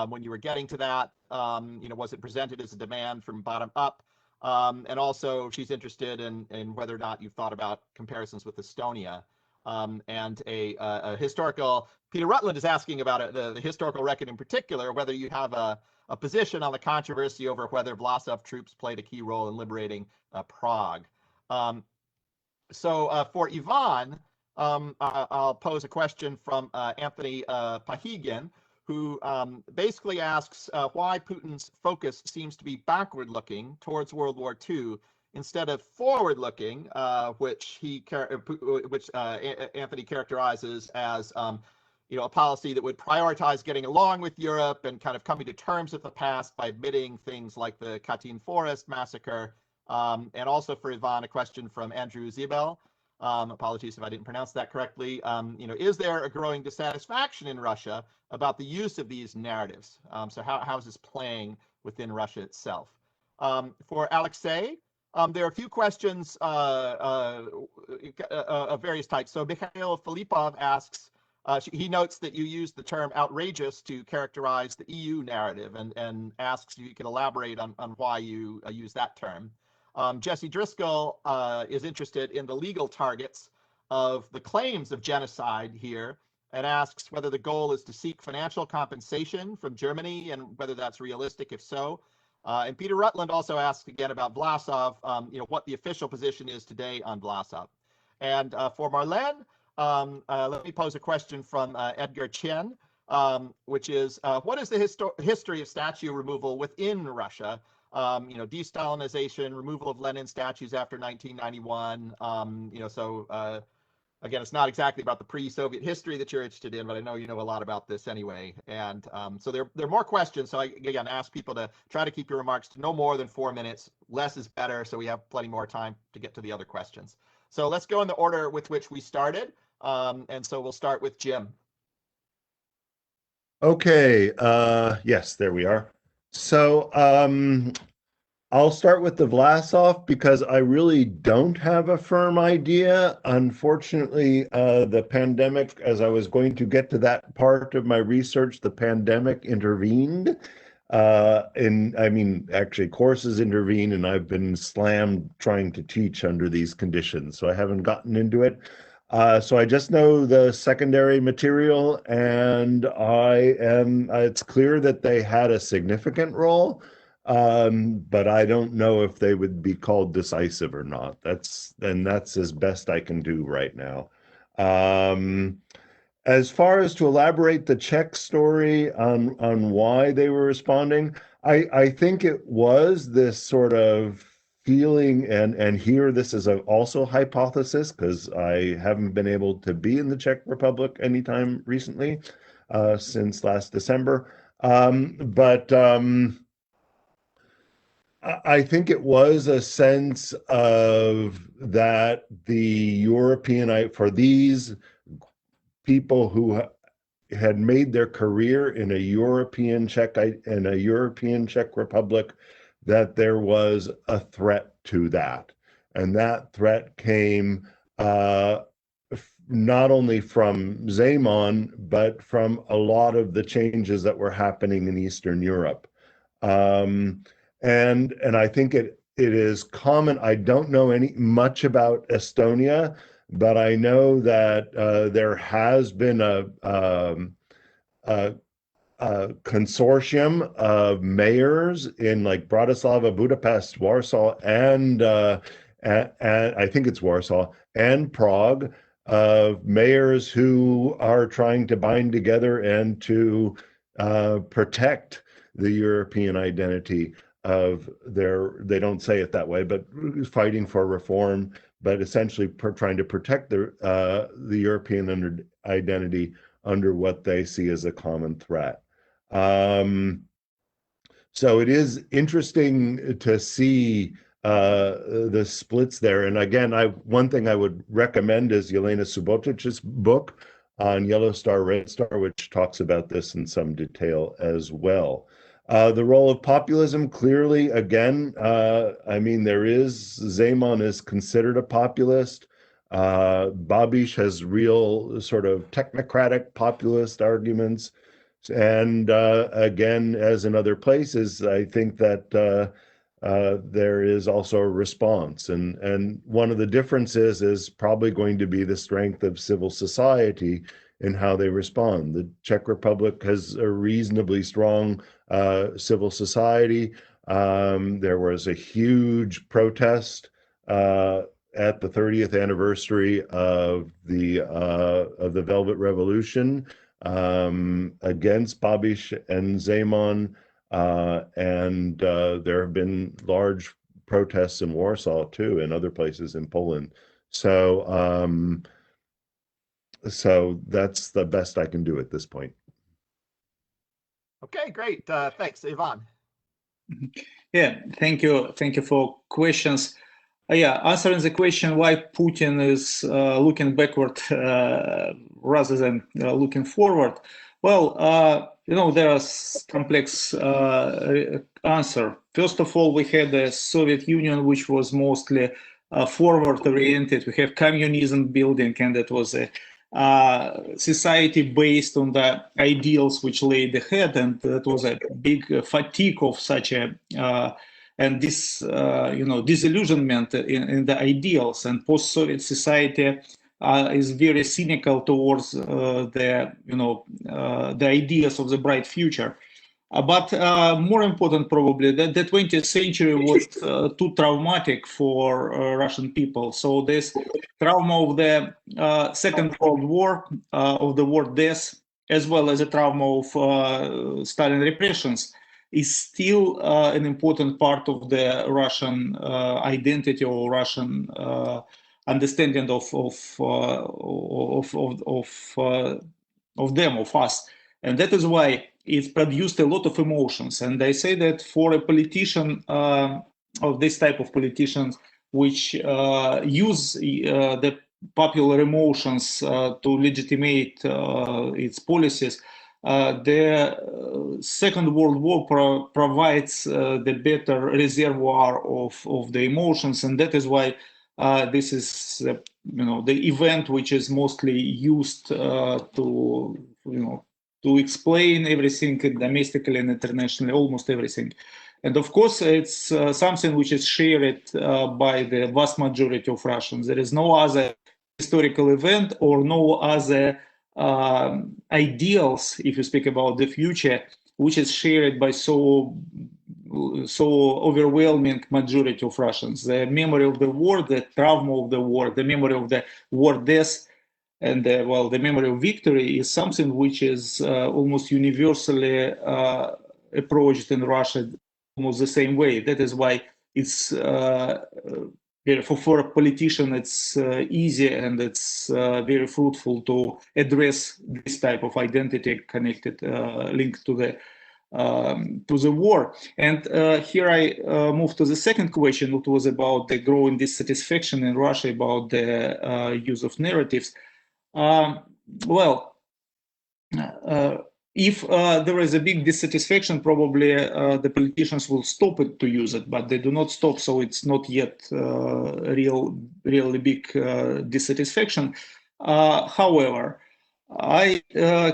when you were getting to that. Was it presented as a demand from bottom up? And also she's interested in whether or not you've thought about comparisons with Estonia. And a historical, Peter Rutland is asking about it, the historical record in particular, whether you have a position on the controversy over whether Vlasov troops played a key role in liberating Prague. So for Yvonne, I'll pose a question from Anthony Pahigin, who basically asks why Putin's focus seems to be backward-looking towards World War II instead of forward-looking, which Anthony characterizes as a policy that would prioritize getting along with Europe and kind of coming to terms with the past by admitting things like the Katyn Forest massacre. And also for Yvonne, a question from Andrew Zibel. Apologies if I didn't pronounce that correctly. Is there a growing dissatisfaction in Russia about the use of these narratives? So how is this playing within Russia itself? For Alexei, there are a few questions of various types. So Mikhail Filipov asks, he notes that you use the term outrageous to characterize the EU narrative and asks if you can elaborate on why you use that term. Jesse Driscoll is interested in the legal targets of the claims of genocide here and asks whether the goal is to seek financial compensation from Germany and whether that's realistic, if so. And Peter Rutland also asks again about Vlasov, what the official position is today on Vlasov. And for Marlene, let me pose a question from Edgar Chen, which is, what is the history of statue removal within Russia? De-Stalinization, removal of Lenin statues after 1991. Again, it's not exactly about the pre-Soviet history that you're interested in, but I know you know a lot about this anyway. And so there are more questions. So I, again, ask people to try to keep your remarks to no more than 4 minutes. Less is better, so we have plenty more time to get to the other questions. So let's go in the order with which we started. And so we'll start with Jim. Okay, yes, there we are. So I'll start with the Vlasov because I really don't have a firm idea. Unfortunately, the pandemic, as I was going to get to that part of my research, the pandemic intervened. Actually courses intervened and I've been slammed trying to teach under these conditions. So I haven't gotten into it. So I just know the secondary material and it's clear that they had a significant role. But I don't know if they would be called decisive or not. That's as best I can do right now. As far as to elaborate the Czech story on why they were responding, I think it was this sort of feeling, and here this is also hypothesis because I haven't been able to be in the Czech Republic anytime recently since last December. I think it was a sense of that for these people who had made their career in a European Czech Republic, that there was a threat to that. And that threat came not only from Zeman, but from a lot of the changes that were happening in Eastern Europe. And I think it is common. I don't know much about Estonia, but I know that there has been a consortium of mayors in like Bratislava, Budapest, Warsaw, and I think it's Warsaw and Prague, of mayors who are trying to bind together and to protect the European identity of they don't say it that way, but fighting for reform, but essentially trying to protect the European identity under what they see as a common threat. So it is interesting to see the splits there. And again, one thing I would recommend is Yelena Subotic's book on Yellow Star, Red Star, which talks about this in some detail as well. The role of populism, clearly, again, I mean, Zeman is considered a populist. Babiš has real sort of technocratic populist arguments. And again, as in other places, I think that there is also a response. And one of the differences is probably going to be the strength of civil society in how they respond. The Czech Republic has a reasonably strong civil society. There was a huge protest at the 30th anniversary of the Velvet Revolution against Babiš and Zeman, and there have been large protests in Warsaw too, and other places in Poland. So that's the best I can do at this point. Okay, great. Thanks, Yvonne. Yeah, thank you for questions. Yeah, answering the question why Putin is looking backward rather than looking forward. Well, there are complex answer. First of all, we had the Soviet Union, which was mostly forward-oriented. We have communism building, and that was a society based on the ideals which laid ahead, and that was a big fatigue of such a and this disillusionment in the ideals. And post-Soviet society is very cynical towards the ideas of the bright future. But more important, probably, that the 20th century was too traumatic for Russian people. So this trauma of the Second World War, of the war deaths, as well as the trauma of Stalin repressions, is still an important part of the Russian identity or Russian understanding of them, of us. And that is why it's produced a lot of emotions. And I say that for a politician of this type of politicians, which use the popular emotions to legitimate its policies, the Second World War provides the better reservoir of the emotions, and that is why this is the event which is mostly used to explain everything domestically and internationally, almost everything. And of course, it's something which is shared by the vast majority of Russians. There is no other historical event or no other ideals, if you speak about the future, which is shared by so overwhelming majority of Russians. The memory of the war, the trauma of the war, the memory of the war deaths, and the memory of victory is something which is almost universally approached in Russia almost the same way. That is why it's for a politician, it's easy and it's very fruitful to address this type of identity connected, linked to the war. And here I move to the second question, which was about the growing dissatisfaction in Russia about the use of narratives. If there is a big dissatisfaction, probably the politicians will stop it to use it, but they do not stop, so it's not yet really big dissatisfaction. However, I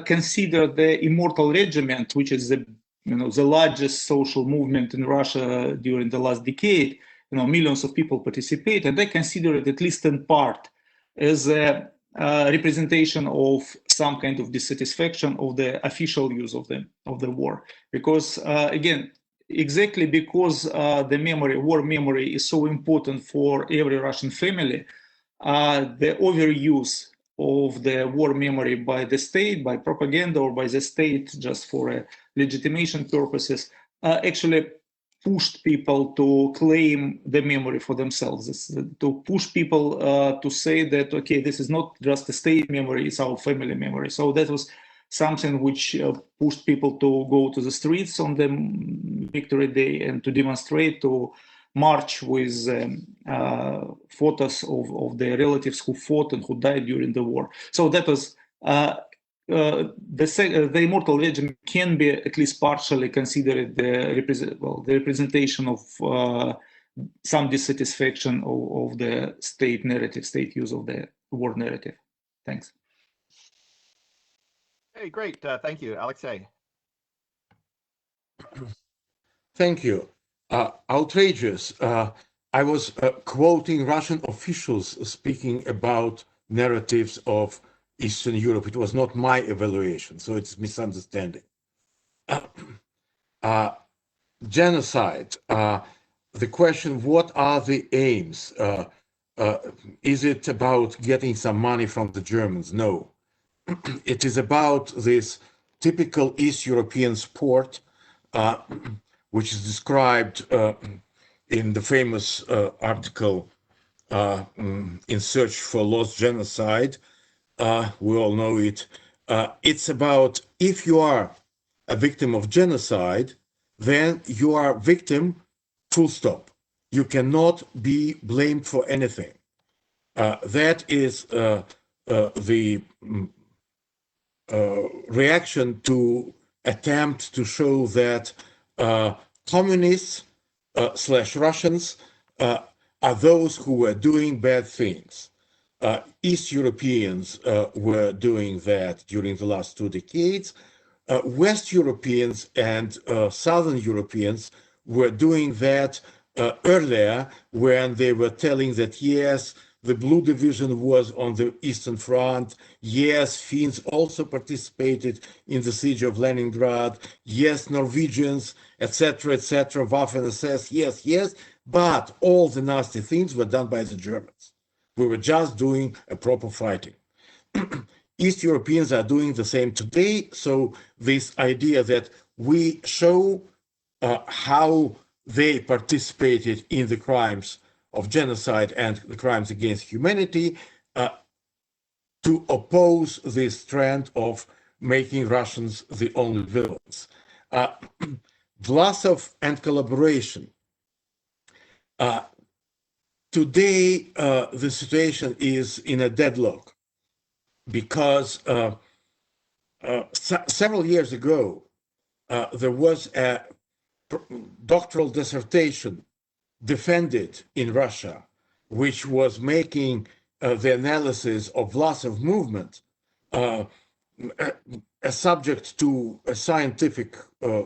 consider the Immortal Regiment, which is the largest social movement in Russia during the last decade. Millions of people participate, and I consider it, at least in part, as a representation of some kind of dissatisfaction of the official use of the war, because again, exactly because the war memory is so important for every Russian family, the overuse of the war memory by the state, by propaganda, or by the state just for legitimation purposes, actually pushed people to claim the memory for themselves, to push people to say that, okay, this is not just a state memory, it's our family memory. So that was something which pushed people to go to the streets on the Victory Day and to demonstrate, to march with photos of their relatives who fought and who died during the war. So that was the Immortal Regiment can be at least partially considered the representation of some dissatisfaction of the state narrative, state use of the war narrative. Thanks. Hey, great. Thank you, Alexei. Thank you. Outrageous. I was quoting Russian officials speaking about narratives of Eastern Europe. It was not my evaluation, so it's misunderstanding. Genocide. The question, what are the aims? Is it about getting some money from the Germans? No. It is about this typical East European sport, which is described in the famous article In Search for Lost Genocide. We all know it. It's about, if you are a victim of genocide, then you are a victim, full stop. You cannot be blamed for anything. That is the reaction to attempt to show that communists / Russians are those who were doing bad things. East Europeans were doing that during the last 2 decades. West Europeans and Southern Europeans were doing that earlier, when they were telling that, yes, the Blue Division was on the Eastern Front. Yes, Finns also participated in the siege of Leningrad. Yes, Norwegians, etc., Waffen-SS, yes, but all the nasty things were done by the Germans. We were just doing a proper fighting. East Europeans are doing the same today, so this idea that we show how they participated in the crimes of genocide and the crimes against humanity, to oppose this trend of making Russians the only villains. Vlasov and collaboration. Today, the situation is in a deadlock because several years ago, there was a doctoral dissertation defended in Russia, which was making the analysis of Vlasov movement a subject to a scientific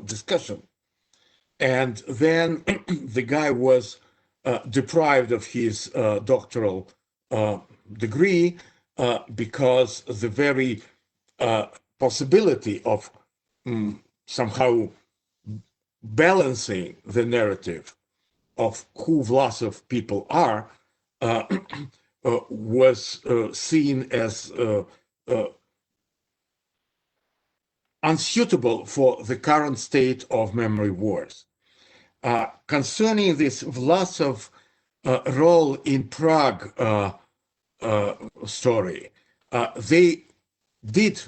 discussion. And then the guy was deprived of his doctoral degree because the very possibility of somehow balancing the narrative of who Vlasov people are was seen as unsuitable for the current state of memory wars. Concerning this Vlasov role in Prague story, they did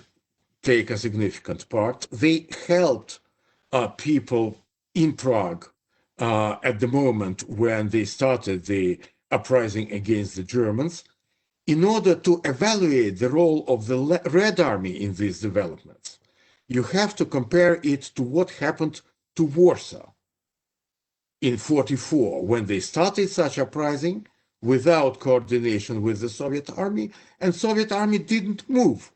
take a significant part. They helped people in Prague at the moment when they started the uprising against the Germans, in order to evaluate the role of the Red Army in these developments. You have to compare it to what happened to Warsaw in 1944, when they started such uprising without coordination with the Soviet army, and Soviet army didn't move.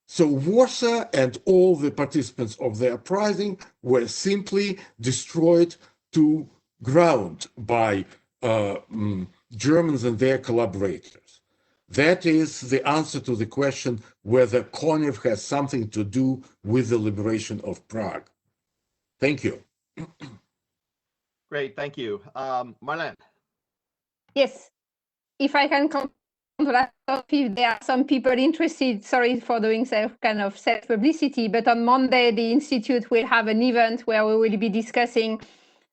So Warsaw and all the participants of the uprising were simply destroyed to ground by Germans and their collaborators. That is the answer to the question whether Konev has something to do with the liberation of Prague. Thank you. Great, thank you. Marlene. Yes, if I can come to that topic, there are some people interested. Sorry for doing some kind of self-publicity, but on Monday, the Institute will have an event where we will be discussing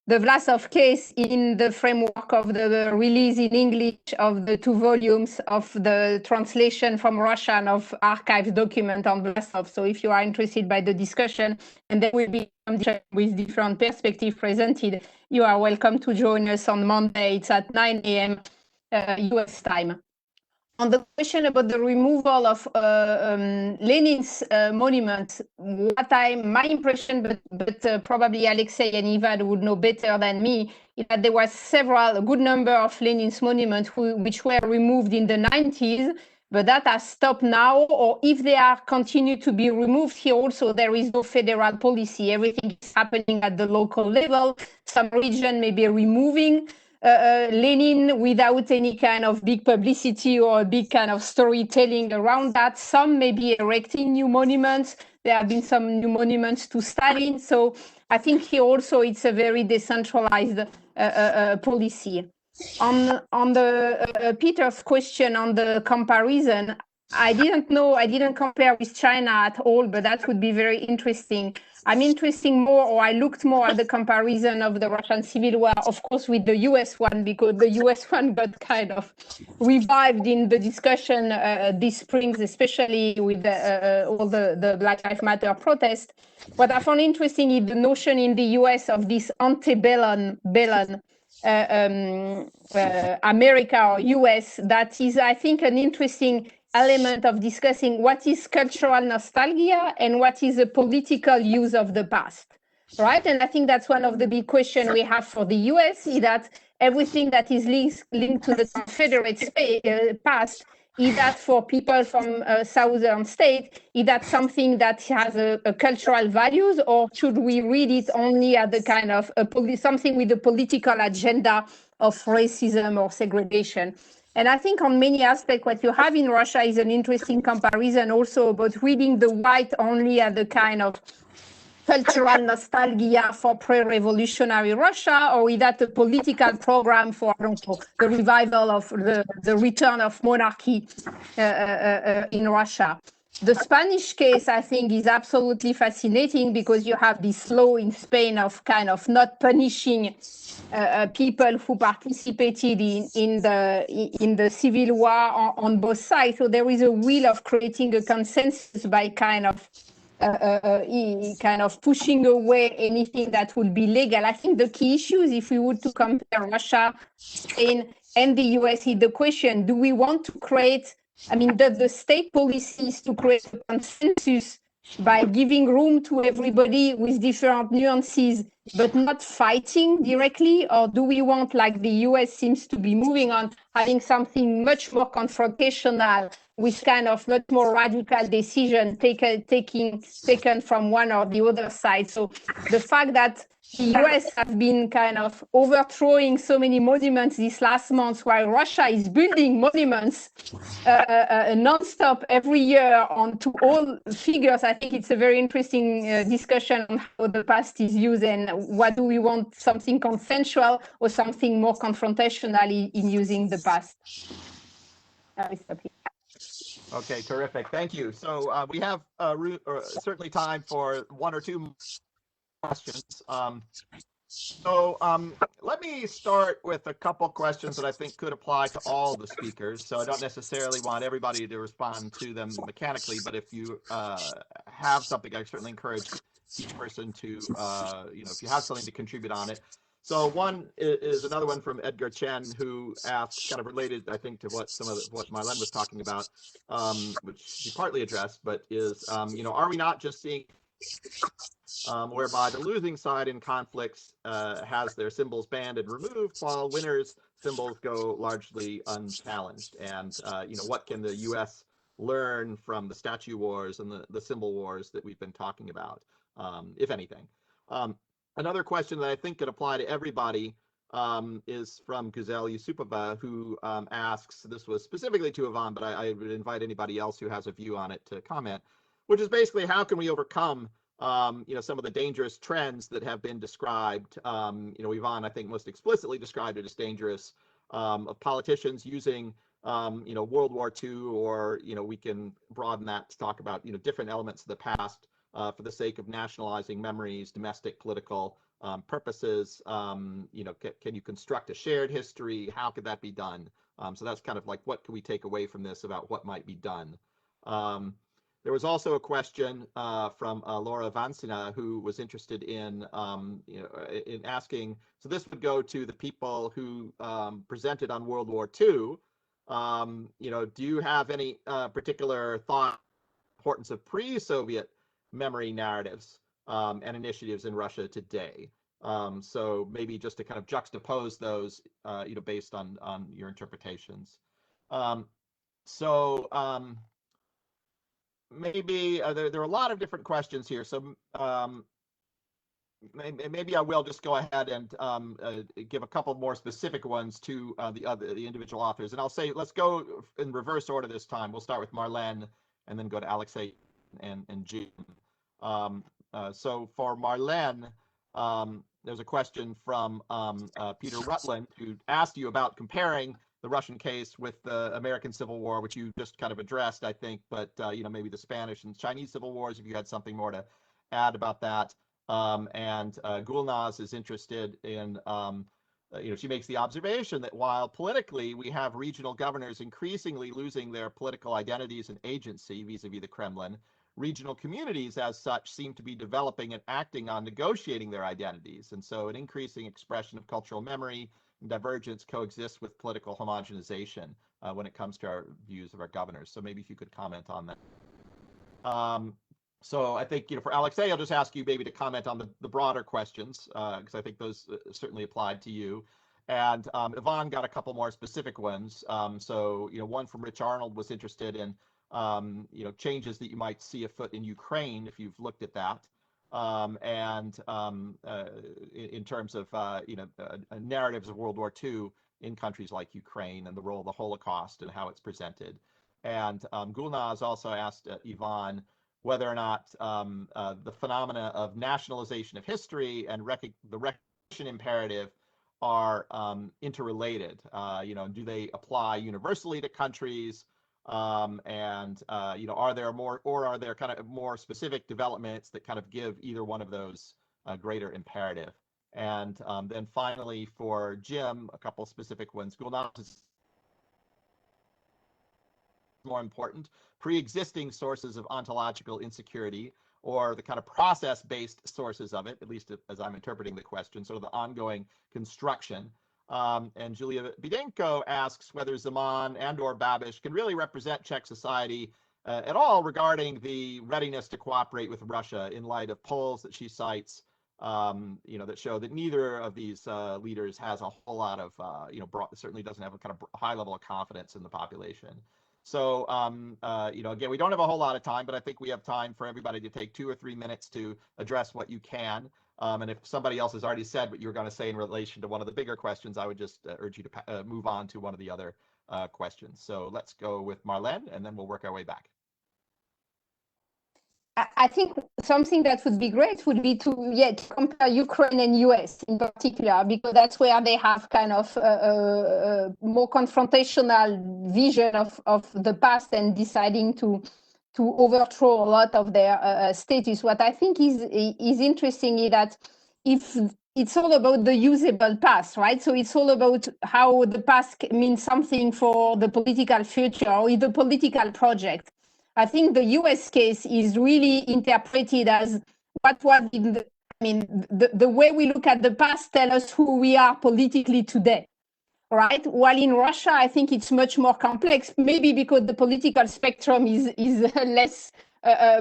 the Vlasov case in the framework of the release in English of the 2 volumes of the translation from Russian of archived document on Vlasov. So if you are interested by the discussion, and there will be some with different perspectives presented, you are welcome to join us on Monday. It's at 9 a.m. US time. On the question about the removal of Lenin's monument, my impression, but probably Alexei and Ivan would know better than me, is that there was a good number of Lenin's monuments which were removed in the 90s, but that has stopped now, or if they are continue to be removed here also, there is no federal policy. Everything is happening at the local level. Some region may be removing Lenin without any kind of big publicity or a big kind of storytelling around that. Some may be erecting new monuments. There have been some new monuments to Stalin. So I think here also it's a very decentralized policy. On the Peter's question on the comparison, I didn't compare with China at all, but that would be very interesting. I looked more at the comparison of the Russian Civil War, of course, with the US one, because the US one got kind of revived in the discussion this spring, especially with all the Black Lives Matter protest. What I found interesting is the notion in the US of this antebellum America or US. That is, I think, an interesting element of discussing what is cultural nostalgia and what is a political use of the past, right? And I think that's one of the big questions we have for the US, is that everything that is linked to the Confederate past, is that for people from southern state, is that something that has a cultural values, or should we read it only as the kind of something with a political agenda of racism or segregation? And I think on many aspects, what you have in Russia is an interesting comparison also about reading the white only as the kind of cultural nostalgia for pre-revolutionary Russia, or is that a political program for the revival of the return of monarchy in Russia? The Spanish case, I think, is absolutely fascinating because you have this law in Spain of kind of not punishing people who participated in the civil war on both sides. So there is a will of creating a consensus by kind of pushing away anything that would be legal. I think the key issue is, if we were to compare Russia, Spain, and the US, is the question: do we want to create? The state policy is to create a consensus by giving room to everybody with different nuances, but not fighting directly? Or do we want, like the US seems to be moving on, having something much more confrontational, with kind of much more radical decision taken from one or the other side? So the fact that the US has been kind of overthrowing so many monuments this last month, while Russia is building monuments non-stop every year onto all figures, I think it's a very interesting discussion on how the past is used, and what do we want, something consensual or something more confrontational in using the past. Okay, terrific. Thank you. So we have certainly time for one or two questions. Let me start with a couple questions that I think could apply to all the speakers. So I don't necessarily want everybody to respond to them mechanically, but if you have something, I certainly encourage each person to, if you have something to contribute on it. So one is another one from Edgar Chen, who asked, kind of related, I think, to what what Milan was talking about, which he partly addressed, but is, are we not just seeing whereby the losing side in conflicts has their symbols banned and removed, while winners' symbols go largely unchallenged? And what can the U.S. learn from the statue wars and the symbol wars that we've been talking about, if anything? Another question that I think could apply to everybody is from Güzel Yusupova, who asks, this was specifically to Yvonne, but I would invite anybody else who has a view on it to comment, which is basically how can we overcome some of the dangerous trends that have been described. Yvonne, I think, most explicitly described it as dangerous, of politicians using World War II, or we can broaden that to talk about different elements of the past for the sake of nationalizing memories, domestic political purposes. Can you construct a shared history? How could that be done? So that's kind of like, what can we take away from this about what might be done? There was also a question from Laura Vansina, who was interested in in asking. So this would go to the people who presented on World War II. Do you have any particular thought importance of pre-Soviet memory narratives and initiatives in Russia today? So maybe just to kind of juxtapose those, based on your interpretations. Maybe there are a lot of different questions here. So maybe I will just go ahead and give a couple more specific ones to the individual authors. And I'll say, let's go in reverse order this time. We'll start with Marlene and then go to Alexei and Jim. So for Marlene, there's a question from Peter Rutland, who asked you about comparing the Russian case with the American Civil War, which you just kind of addressed, I think, but maybe the Spanish and Chinese Civil Wars, if you had something more to add about that. And Gulnaz is interested in, she makes the observation that while politically we have regional governors increasingly losing their political identities and agency vis-a-vis the Kremlin, regional communities as such seem to be developing and acting on negotiating their identities. And so an increasing expression of cultural memory and divergence coexists with political homogenization when it comes to our views of our governors. So maybe if you could comment on that. So I think, for Alexei, I'll just ask you maybe to comment on the broader questions, because I think those certainly applied to you. And Yvonne got a couple more specific ones. So, one from Rich Arnold was interested in, changes that you might see afoot in Ukraine, if you've looked at that. And in terms of, narratives of World War II in countries like Ukraine and the role of the Holocaust and how it's presented. And Gulnaz also asked Yvonne whether or not the phenomena of nationalization of history and the recognition imperative are interrelated. Do they apply universally to countries? Are there kind of more specific developments that kind of give either one of those a greater imperative? And then finally for Jim, a couple specific ones. Gulnaz is more important, pre-existing sources of ontological insecurity, or the kind of process-based sources of it, at least as I'm interpreting the question, sort of the ongoing construction. And Julia Bidenko asks whether Zaman and or Babish can really represent Czech society at all regarding the readiness to cooperate with Russia in light of polls that she cites, that show that neither of these leaders has a whole lot of, certainly doesn't have a kind of high level of confidence in the population. So, again, we don't have a whole lot of time, but I think we have time for everybody to take 2 or 3 minutes to address what you can. And if somebody else has already said what you were going to say in relation to one of the bigger questions, I would just urge you to move on to one of the other questions. So let's go with Marlene, and then we'll work our way back. I think something that would be great would be to compare Ukraine and US in particular, because that's where they have kind of a more confrontational vision of the past and deciding to overthrow a lot of their status. What I think is interesting is that if it's all about the usable past, right? So it's all about how the past means something for the political future or the political project. I think the US case is really interpreted as what was the way we look at the past tell us who we are politically today, right? While in Russia, I think it's much more complex, maybe because the political spectrum is less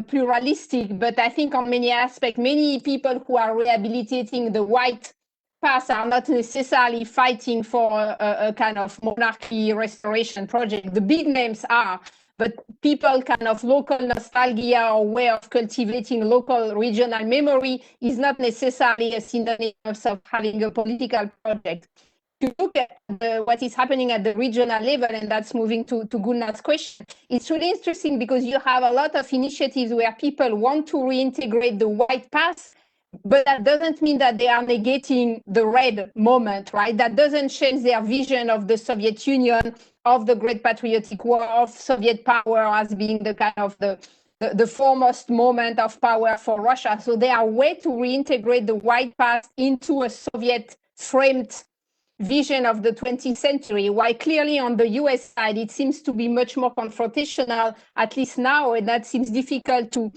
pluralistic, but I think on many aspects, many people who are rehabilitating the white past are not necessarily fighting for a kind of monarchy restoration project. The big names are, but people kind of local nostalgia or way of cultivating local regional memory is not necessarily a synonym of having a political project. If you look at what is happening at the regional level, and that's moving to Gunnar's question, it's really interesting because you have a lot of initiatives where people want to reintegrate the white past, but that doesn't mean that they are negating the red moment, right? That doesn't change their vision of the Soviet Union, of the Great Patriotic War, of Soviet power as being the kind of the foremost moment of power for Russia. So they are a way to reintegrate the white past into a Soviet framed vision of the 20th century, while clearly on the US side, it seems to be much more confrontational, at least now, and that seems difficult to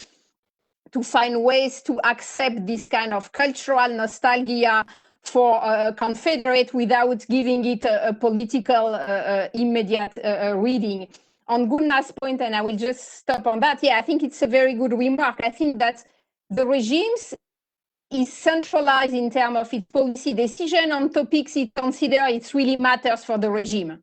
find ways to accept this kind of cultural nostalgia for Confederate without giving it a political immediate reading. On Gunnar's point, and I will just stop on that, yeah, I think it's a very good remark. I think that the regimes is centralized in terms of its policy decision on topics it considers it really matters for the regime.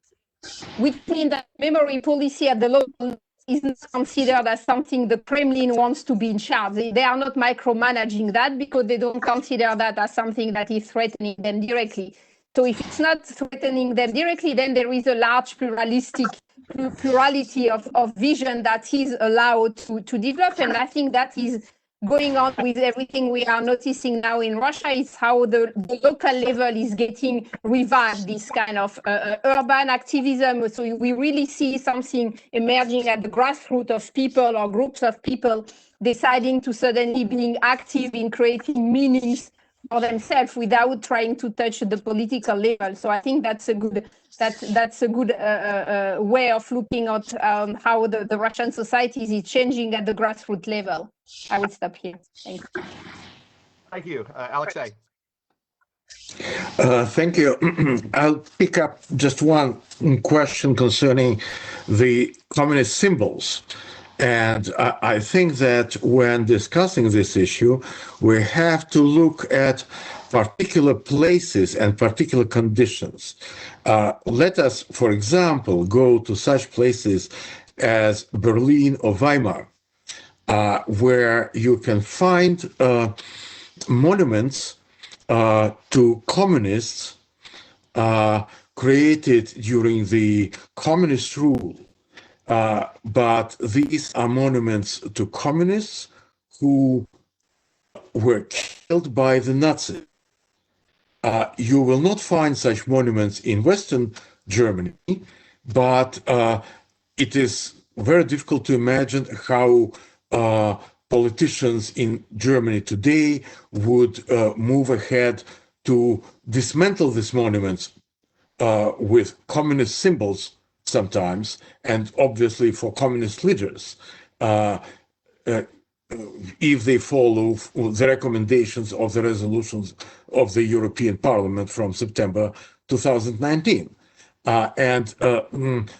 Which means that memory policy at the local isn't considered as something the Kremlin wants to be in charge. They are not micromanaging that because they don't consider that as something that is threatening them directly. So if it's not threatening them directly, then there is a large plurality of vision that is allowed to develop. And I think that is going on with everything we are noticing now in Russia is how the local level is getting revived, this kind of urban activism. So we really see something emerging at the grassroots of people or groups of people deciding to suddenly being active in creating meanings for themselves without trying to touch the political level. So I think that's a good way of looking at how the Russian society is changing at the grassroots level. I will stop here. Thanks. Thank you, Alexei. Thank you. I'll pick up just one question concerning the communist symbols. And I think that when discussing this issue, we have to look at particular places and particular conditions. Let us, for example, go to such places as Berlin or Weimar, where you can find monuments to communists created during the communist rule. But these are monuments to communists who were killed by the Nazis. You will not find such monuments in Western Germany, but it is very difficult to imagine how politicians in Germany today would move ahead to dismantle these monuments with communist symbols sometimes, and obviously for communist leaders, if they follow the recommendations of the resolutions of the European Parliament from September 2019. And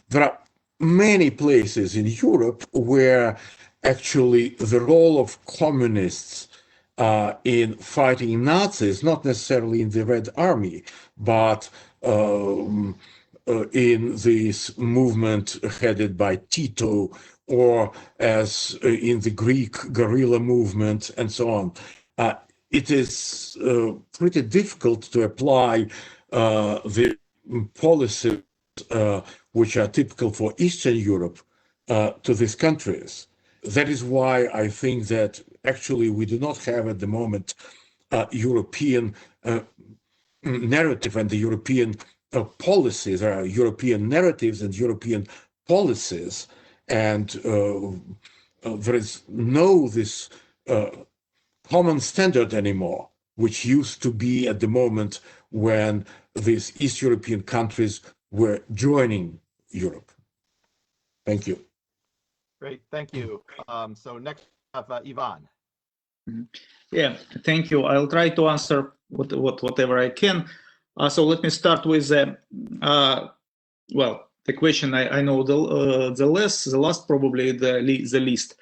there are many places in Europe where actually the role of communists in fighting Nazis, not necessarily in the Red Army, but in this movement headed by Tito, or as in the Greek guerrilla movement, and so on. It is pretty difficult to apply the policies which are typical for Eastern Europe to these countries. That is why I think that actually we do not have at the moment European narrative and the European policies. There are European narratives and European policies, and there is no this common standard anymore, which used to be at the moment when these East European countries were joining Europe. Thank you. Great, thank you. So next up, Yvonne. Yeah, thank you. I'll try to answer whatever I can. So let me start with the question I know the last probably the least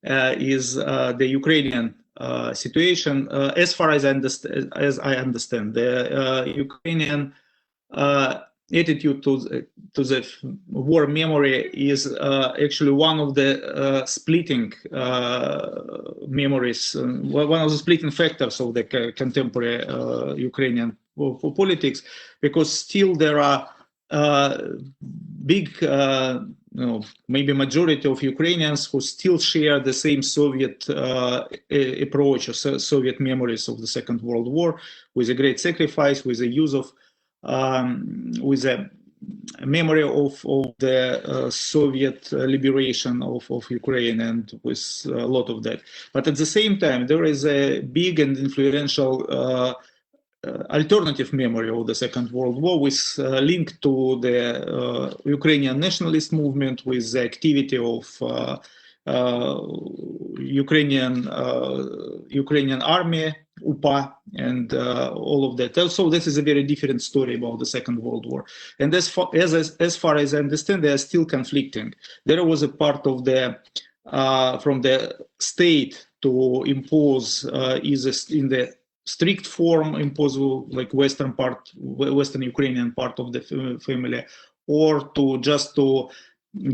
is the Ukrainian situation. As far as I understand, the Ukrainian attitude to the war memory is actually one of the splitting memories, one of the splitting factors of the contemporary Ukrainian politics, because still there are big, maybe majority of Ukrainians who still share the same Soviet approach or Soviet memories of the Second World War, with a great sacrifice, with the use of, with a memory of the Soviet liberation of Ukraine, and with a lot of that. But at the same time, there is a big and influential alternative memory of the Second World War, with link to the Ukrainian nationalist movement, with the activity of Ukrainian army, UPA, and all of that. Also, this is a very different story about the Second World War. And as far as I understand, they are still conflicting. There was a part of the from the state to impose either in the strict form, impose like Western Ukrainian part of the family, or to just to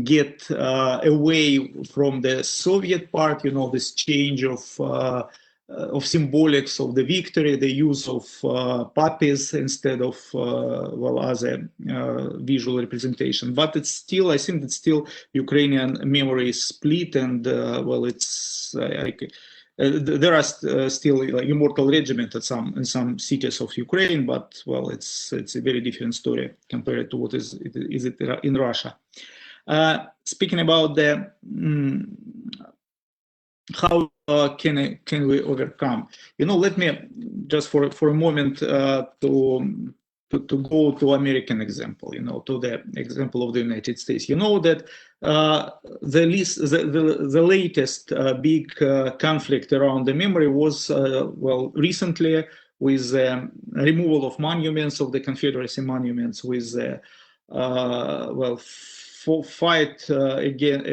get away from the Soviet part, this change of symbolics of the victory, the use of puppies instead of other visual representation. But it's still, I think it's still Ukrainian memory is split, and it's there are still Immortal Regiment in some cities of Ukraine, but it's a very different story compared to what is it in Russia. Speaking about the how can we overcome? Let me just for a moment to go to American example, to the example of the United States. That the latest big conflict around the memory was recently with removal of monuments, of the Confederacy monuments, with fight again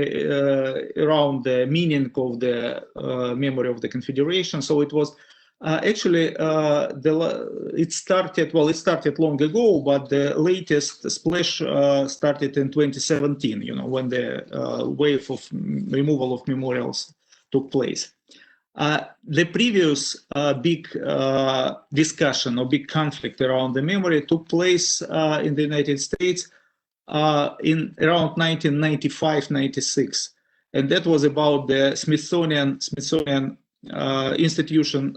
around the meaning of the memory of the Confederation. So it was actually it started long ago, but the latest splash started in 2017. When the wave of removal of memorials took place. The previous big discussion or big conflict around the memory took place in the United States in around 1995-96, and that was about the Smithsonian institution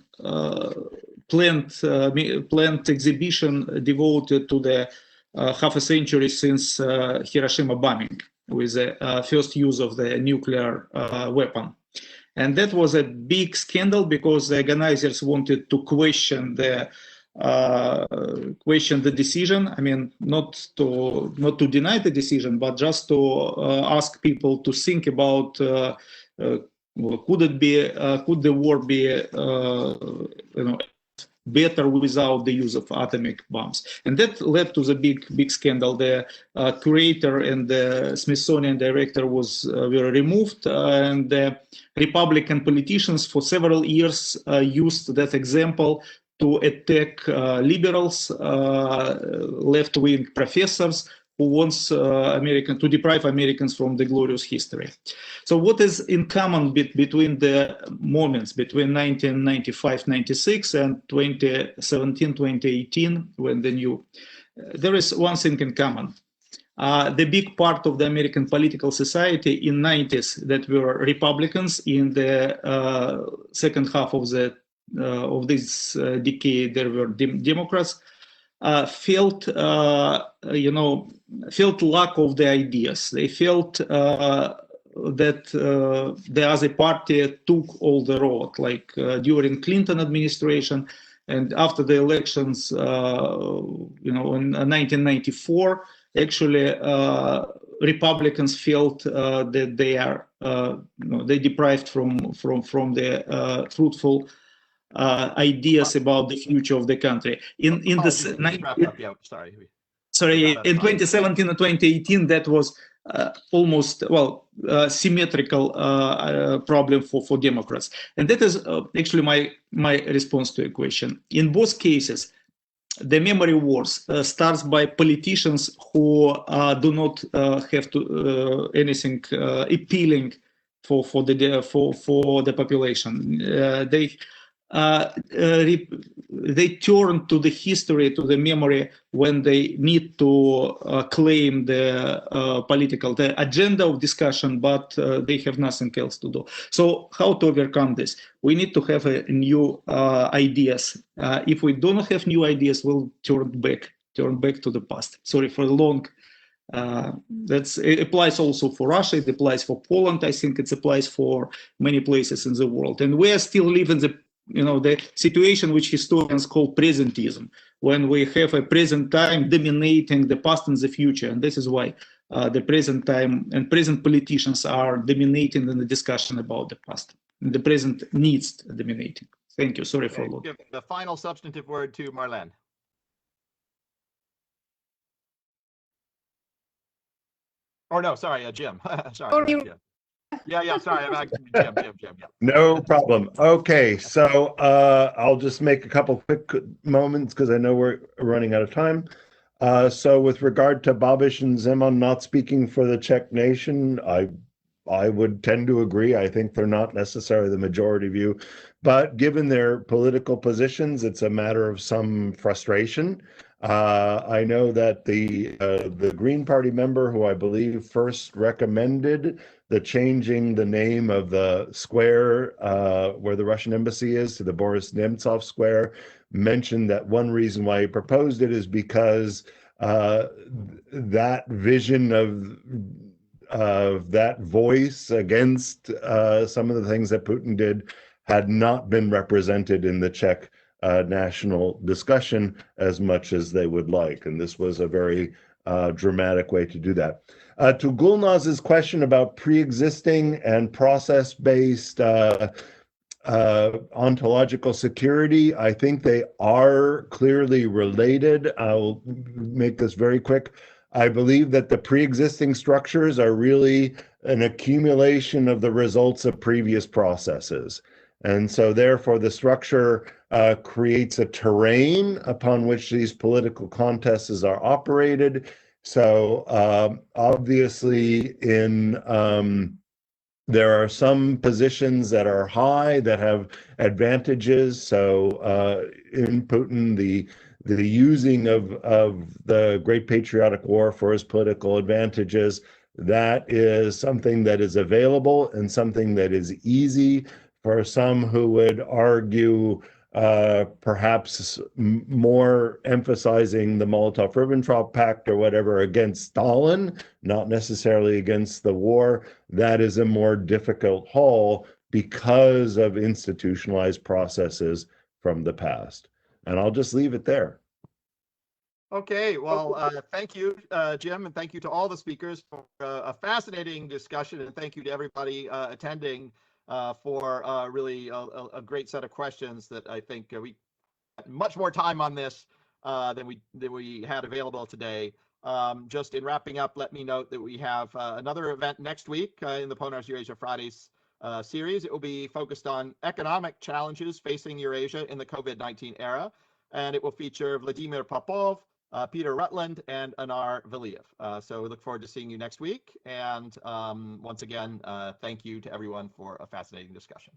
planned exhibition devoted to the half a century since Hiroshima bombing, with the first use of the nuclear weapon. And that was a big scandal because the organizers wanted to question the decision. I mean, not to deny the decision, but just to ask people to think about could the war be better without the use of atomic bombs? And that led to the big scandal. The curator and the Smithsonian director were removed, and the Republican politicians for several years used that example to attack liberals, left-wing professors who wants to deprive Americans from the glorious history. So what is in common between the moments between 1995-96 and 2017-2018, when there is one thing in common. The big part of the American political society in 90s that were Republicans, in the second half of this decade there were Democrats, felt lack of the ideas. They felt that the other party took all the road, like during Clinton administration and after the elections, in 1994. Actually, Republicans felt that they are they deprived from the fruitful ideas about the future of the country. In 2017 and 2018, that was almost symmetrical problem for Democrats, and that is actually my response to your question. In both cases, the memory wars starts by politicians who do not have to anything appealing for the population. They turn to the history, to the memory, when they need to claim the the agenda of discussion, but they have nothing else to do. So how to overcome this? We need to have new ideas. If we do not have new ideas, we'll turn back to the past. Sorry for the long. It applies also for Russia. It applies for Poland. I think it applies for many places in the world. And we are still living the situation which historians call presentism, when we have a present time dominating the past and the future. And this is why the present time and present politicians are dominating in the discussion about the past. And the present needs dominating. Thank you. Sorry for long. Give the final substantive word to Marlene. Or no, sorry, Jim. Sorry, Jim. Yeah, sorry. Jim. No problem. Okay, so I'll just make a couple quick moments because I know we're running out of time. So with regard to Babiš and Zeman not speaking for the Czech nation, I would tend to agree. I think they're not necessarily the majority view, but given their political positions, it's a matter of some frustration. I know that the Green Party member who I believe first recommended the changing the name of the square where the Russian embassy is to the Boris Nemtsov Square mentioned that one reason why he proposed it is because that vision of that voice against some of the things that Putin did had not been represented in the Czech national discussion as much as they would like. And this was a very dramatic way to do that. To Gulnaz's question about pre-existing and process-based ontological security, I think they are clearly related. I'll make this very quick. I believe that the pre-existing structures are really an accumulation of the results of previous processes. And so therefore the structure creates a terrain upon which these political contests are operated. So obviously there are some positions that are high that have advantages. So in Putin, the using of the Great Patriotic War for his political advantages, that is something that is available and something that is easy. For some who would argue perhaps more emphasizing the Molotov-Ribbentrop Pact or whatever against Stalin, not necessarily against the war, that is a more difficult haul because of institutionalized processes from the past. And I'll just leave it there. Okay, well, thank you, Jim, and thank you to all the speakers for a fascinating discussion, and thank you to everybody attending for really a great set of questions that I think we had much more time on this than we had available today. Just in wrapping up, let me note that we have another event next week in the Ponar's Eurasia Fridays series. It will be focused on economic challenges facing Eurasia in the COVID-19 era, and it will feature Vladimir Popov, Peter Rutland, and Anar Valiyev. So we look forward to seeing you next week. And once again, thank you to everyone for a fascinating discussion.